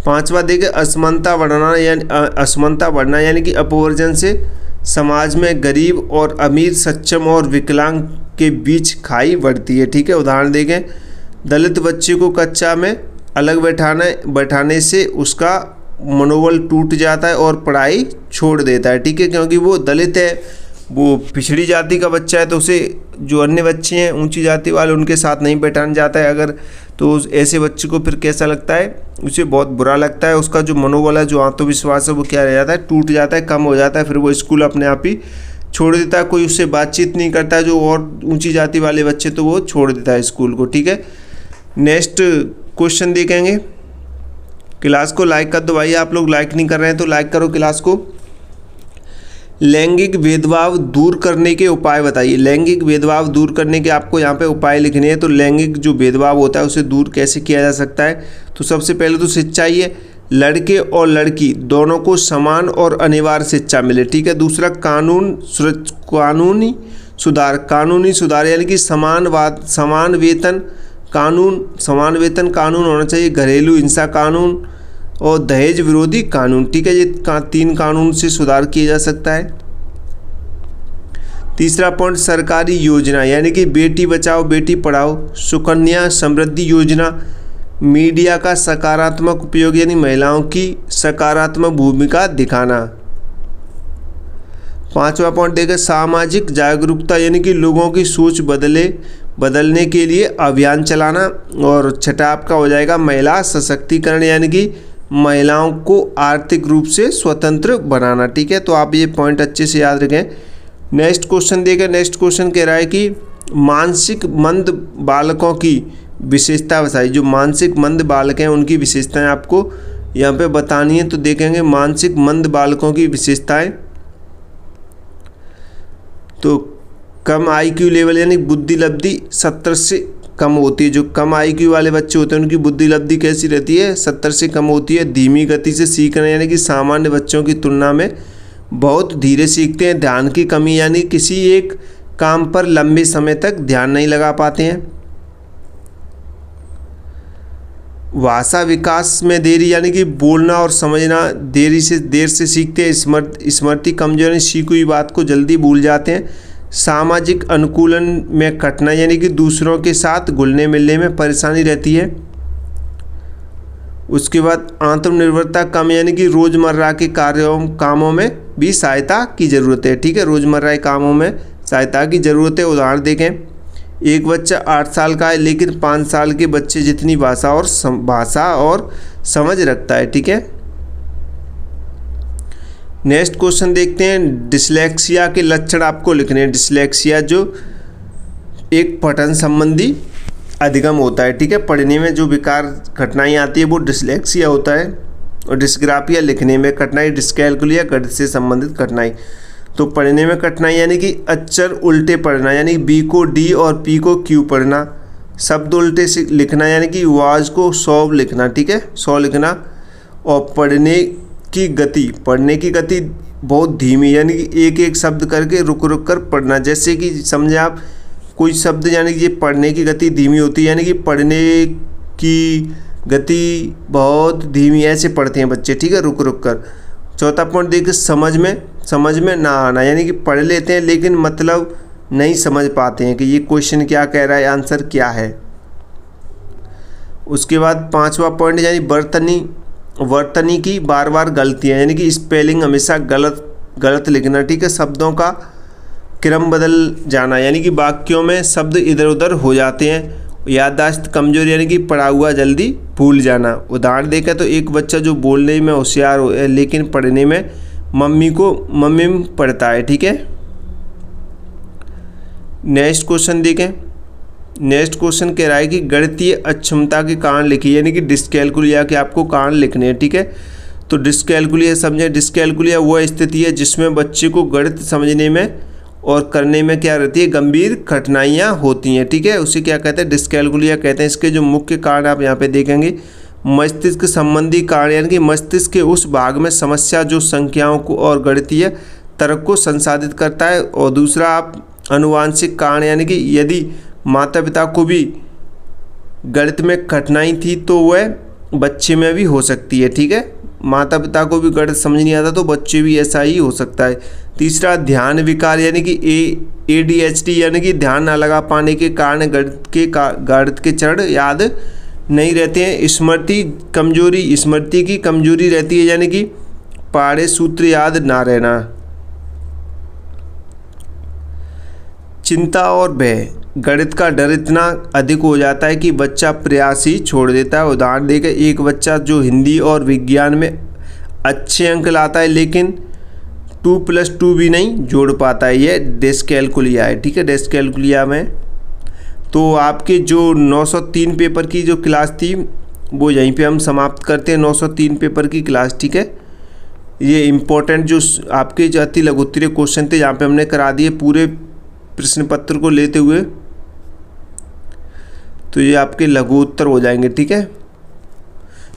पांचवा देखें, असमानता बढ़ना, यानी कि अपवर्जन से समाज में गरीब और अमीर, सक्षम और विकलांग के बीच खाई बढ़ती है, ठीक है। उदाहरण देखें, दलित बच्चे को कक्षा में अलग बैठाने से उसका मनोबल टूट जाता है और पढ़ाई छोड़ देता है, ठीक है, क्योंकि वो दलित है, वो पिछड़ी जाति का बच्चा है, तो उसे जो अन्य बच्चे हैं ऊंची जाति वाले उनके साथ नहीं बैठाना जाता है अगर, तो ऐसे बच्चे को फिर कैसा लगता है, उसे बहुत बुरा लगता है। उसका जो मनोबल है, जो आत्मविश्वास है, वो क्या रह जाता है, टूट जाता है, कम हो जाता है। फिर वो स्कूल अपने आप ही छोड़ देता है, कोई उससे बातचीत नहीं करता है, जो और ऊंची जाति वाले बच्चे, तो वो छोड़ देता है स्कूल को, ठीक है। नेक्स्ट क्वेश्चन देखेंगे। क्लास को लाइक कर दो भाई, आप लोग लाइक नहीं कर रहे हैं तो लाइक करो क्लास को। लैंगिक भेदभाव दूर करने के उपाय बताइए। लैंगिक भेदभाव दूर करने के आपको यहाँ पे उपाय लिखने हैं। तो लैंगिक जो भेदभाव होता है उसे दूर कैसे किया जा सकता है, तो सबसे पहले तो शिक्षा ही है, लड़के और लड़की दोनों को समान और अनिवार्य शिक्षा मिले, ठीक है। दूसरा कानूनी सुधार, यानी कि समान वेतन कानून होना चाहिए, घरेलू हिंसा कानून और दहेज विरोधी कानून, ठीक है। ये 3 कानून से सुधार किया जा सकता है। तीसरा पॉइंट, सरकारी योजना, यानी कि बेटी बचाओ बेटी पढ़ाओ, सुकन्या समृद्धि योजना, मीडिया का सकारात्मक उपयोग, यानी महिलाओं की सकारात्मक भूमिका दिखाना। पांचवा पॉइंट देखें, सामाजिक जागरूकता, यानी कि लोगों की सोच बदलने के लिए अभियान चलाना। और छठा आपका हो जाएगा महिला सशक्तिकरण, यानी कि महिलाओं को आर्थिक रूप से स्वतंत्र बनाना, ठीक है। तो आप ये पॉइंट अच्छे से याद रखें। नेक्स्ट क्वेश्चन देखें। नेक्स्ट क्वेश्चन कह रहा है कि मानसिक मंद बालकों की विशेषता बताइए। जो मानसिक मंद बालक हैं उनकी विशेषताएं आपको यहाँ पे बतानी है। तो देखेंगे मानसिक मंद बालकों की विशेषताएं, तो कम IQ लेवल, यानी बुद्धि लब्धि 70 से कम होती है। जो कम IQ वाले बच्चे होते हैं उनकी बुद्धि लब्धि कैसी रहती है, 70 से कम होती है। धीमी गति से सीखना, यानी कि सामान्य बच्चों की तुलना में बहुत धीरे सीखते हैं। ध्यान की कमी, यानी किसी एक काम पर लंबे समय तक ध्यान नहीं लगा पाते हैं। भाषा विकास में देरी, यानी कि बोलना और समझना देर से सीखते हैं। स्मृति कमजोर, यानी सीखी हुई बात को जल्दी भूल जाते हैं। सामाजिक अनुकूलन में कठिनाई, यानी कि दूसरों के साथ घुलने मिलने में परेशानी रहती है। उसके बाद आत्मनिर्भरता कम, यानी कि रोज़मर्रा के कामों में भी सहायता की ज़रूरत है, ठीक है। रोज़मर्रा के कामों में सहायता की ज़रूरत है। उदाहरण देखें, एक बच्चा 8 साल का है लेकिन 5 साल के बच्चे जितनी भाषा और समझ रखता है, ठीक है। नेक्स्ट क्वेश्चन देखते हैं। डिसलेक्सिया के लक्षण आपको लिखने हैं। डिसलेक्सिया जो एक पठन संबंधी अधिगम होता है, ठीक है। पढ़ने में जो विकार कठिनाई आती है वो डिसलेक्सिया होता है। और डिस्ग्राफिया लिखने में कठिनाई, डिस्कैलकुलिया गणित से संबंधित कठिनाई। तो पढ़ने में कठिनाई, यानी कि अक्षर उल्टे पढ़ना, यानी बी को डी और पी को क्यू पढ़ना। शब्द उल्टे से लिखना, यानी कि वाज को सौ लिखना, ठीक है, 100 लिखना। और पढ़ने की गति बहुत धीमी, यानी कि एक एक शब्द करके रुक कर पढ़ना। जैसे कि समझे आप कोई शब्द, यानी कि ये पढ़ने की गति धीमी होती है, यानी कि पढ़ने की गति बहुत धीमी ऐसे पढ़ते हैं बच्चे, ठीक है, रुक कर। चौथा पॉइंट देखिए, समझ में ना आना, यानी कि पढ़ लेते हैं लेकिन मतलब नहीं समझ पाते हैं कि ये क्वेश्चन क्या कह रहा है, आंसर क्या है। उसके बाद 5वां पॉइंट, यानी वर्तनी की बार गलतियाँ, यानी कि स्पेलिंग हमेशा गलत लिखना, ठीक है। शब्दों का क्रम बदल जाना, यानी कि वाक्यों में शब्द इधर उधर हो जाते हैं। याददाश्त कमजोर यानी कि पढ़ा हुआ जल्दी भूल जाना। उदाहरण देखें तो एक बच्चा जो बोलने में होशियार हो लेकिन पढ़ने में मम्मी में पढ़ता है। ठीक है, नेक्स्ट क्वेश्चन देखें। नेक्स्ट क्वेश्चन कह रहा है कि गणितीय अक्षमता के कारण लिखिए, यानी कि डिस्कैलकुलिया के आपको कारण लिखने हैं। ठीक है, तो डिस्कैलकुलिया समझें। डिस्कैलकुलिया वह स्थिति है जिसमें बच्चे को गणित समझने में और करने में क्या रहती है, गंभीर कठिनाइयाँ होती हैं। ठीक है, उसे क्या कहते हैं, डिस्कैलकुलिया कहते हैं। इसके जो मुख्य कारण आप यहाँ पे देखेंगे, मस्तिष्क संबंधी कारण, यानी कि मस्तिष्क के उस भाग में समस्या जो संख्याओं को और गणितीय तर्क को संसाधित करता है। और दूसरा आप आनुवांशिक कारण, यानी कि यदि माता पिता को भी गणित में कठिनाई थी तो वह बच्चे में भी हो सकती है। ठीक है, माता पिता को भी गणित समझ नहीं आता तो बच्चे भी ऐसा ही हो सकता है। तीसरा ध्यान विकार, यानी कि ADHD, यानी कि ध्यान न लगा पाने के कारण गणित के चरण याद नहीं रहते हैं। स्मृति कमजोरी, स्मृति की कमजोरी रहती है, यानी कि पढ़े सूत्र याद ना रहना। चिंता और भय, गणित का डर इतना अधिक हो जाता है कि बच्चा प्रयास ही छोड़ देता है। उदाहरण देकर एक बच्चा जो हिंदी और विज्ञान में अच्छे अंक लाता है लेकिन 2+2 भी नहीं जोड़ पाता है, ये डिस्कैलकुलिया है। ठीक है, डिस्कैलकुलिया में तो आपके जो 903 पेपर की जो क्लास थी वो यहीं पे हम समाप्त करते हैं। 903 पेपर की क्लास। ठीक है, ये इम्पोर्टेंट जो आपके जो अति लघुत्तरीय क्वेश्चन थे यहाँ पे हमने करा दिए पूरे प्रश्न पत्र को लेते हुए, तो ये आपके लघु उत्तर हो जाएंगे। ठीक है,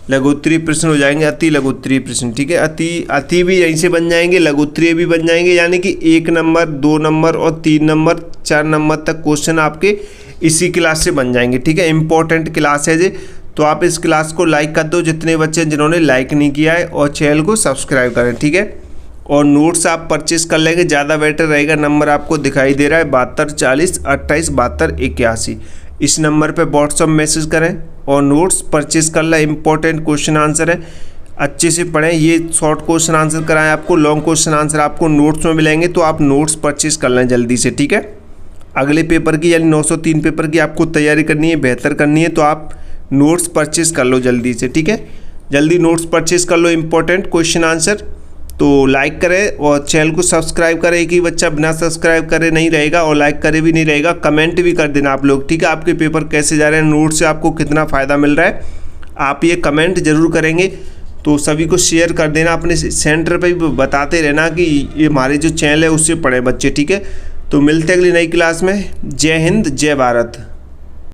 लघुत्तरीय प्रश्न हो जाएंगे, अति लघुत्तरीय प्रश्न। ठीक है, अति भी यहीं से बन जाएंगे, लघुत्तरीय भी बन जाएंगे, यानी कि 1 नंबर 2 नंबर और 3 नंबर 4 नंबर तक क्वेश्चन आपके इसी क्लास से बन जाएंगे। ठीक है, इंपॉर्टेंट क्लास है जी। तो आप इस क्लास को लाइक कर दो, जितने बच्चे जिन्होंने लाइक नहीं किया है, और चैनल को सब्सक्राइब करें। ठीक है, और नोट्स आप परचेस कर लेंगे, ज़्यादा बेटर रहेगा। नंबर आपको दिखाई दे रहा है 72 40 28 72 81। इस नंबर पे व्हाट्सअप मैसेज करें और नोट्स परचेस कर लें। इंपॉर्टेंट क्वेश्चन आंसर है, अच्छे से पढ़ें। ये शॉर्ट क्वेश्चन आंसर कराएं आपको, लॉन्ग क्वेश्चन आंसर आपको नोट्स में मिलेंगे, तो आप नोट्स परचेस कर लें जल्दी से। ठीक है, अगले पेपर की यानी 903 पेपर की आपको तैयारी करनी है, बेहतर करनी है, तो आप नोट्स परचेस कर लो जल्दी से। ठीक है, जल्दी नोट्स परचेस कर लो, इंपॉर्टेंट क्वेश्चन आंसर। तो लाइक करें और चैनल को सब्सक्राइब करें। एक ही बच्चा बिना सब्सक्राइब करे नहीं रहेगा और लाइक करे भी नहीं रहेगा। कमेंट भी कर देना आप लोग। ठीक है, आपके पेपर कैसे जा रहे हैं, नोट से आपको कितना फ़ायदा मिल रहा है, आप ये कमेंट जरूर करेंगे। तो सभी को शेयर कर देना, अपने सेंटर पे भी बताते रहना कि ये हमारे जो चैनल है उससे पढ़े बच्चे। ठीक है, तो मिलते हैं अगली नई क्लास में। जय हिंद, जय भारत।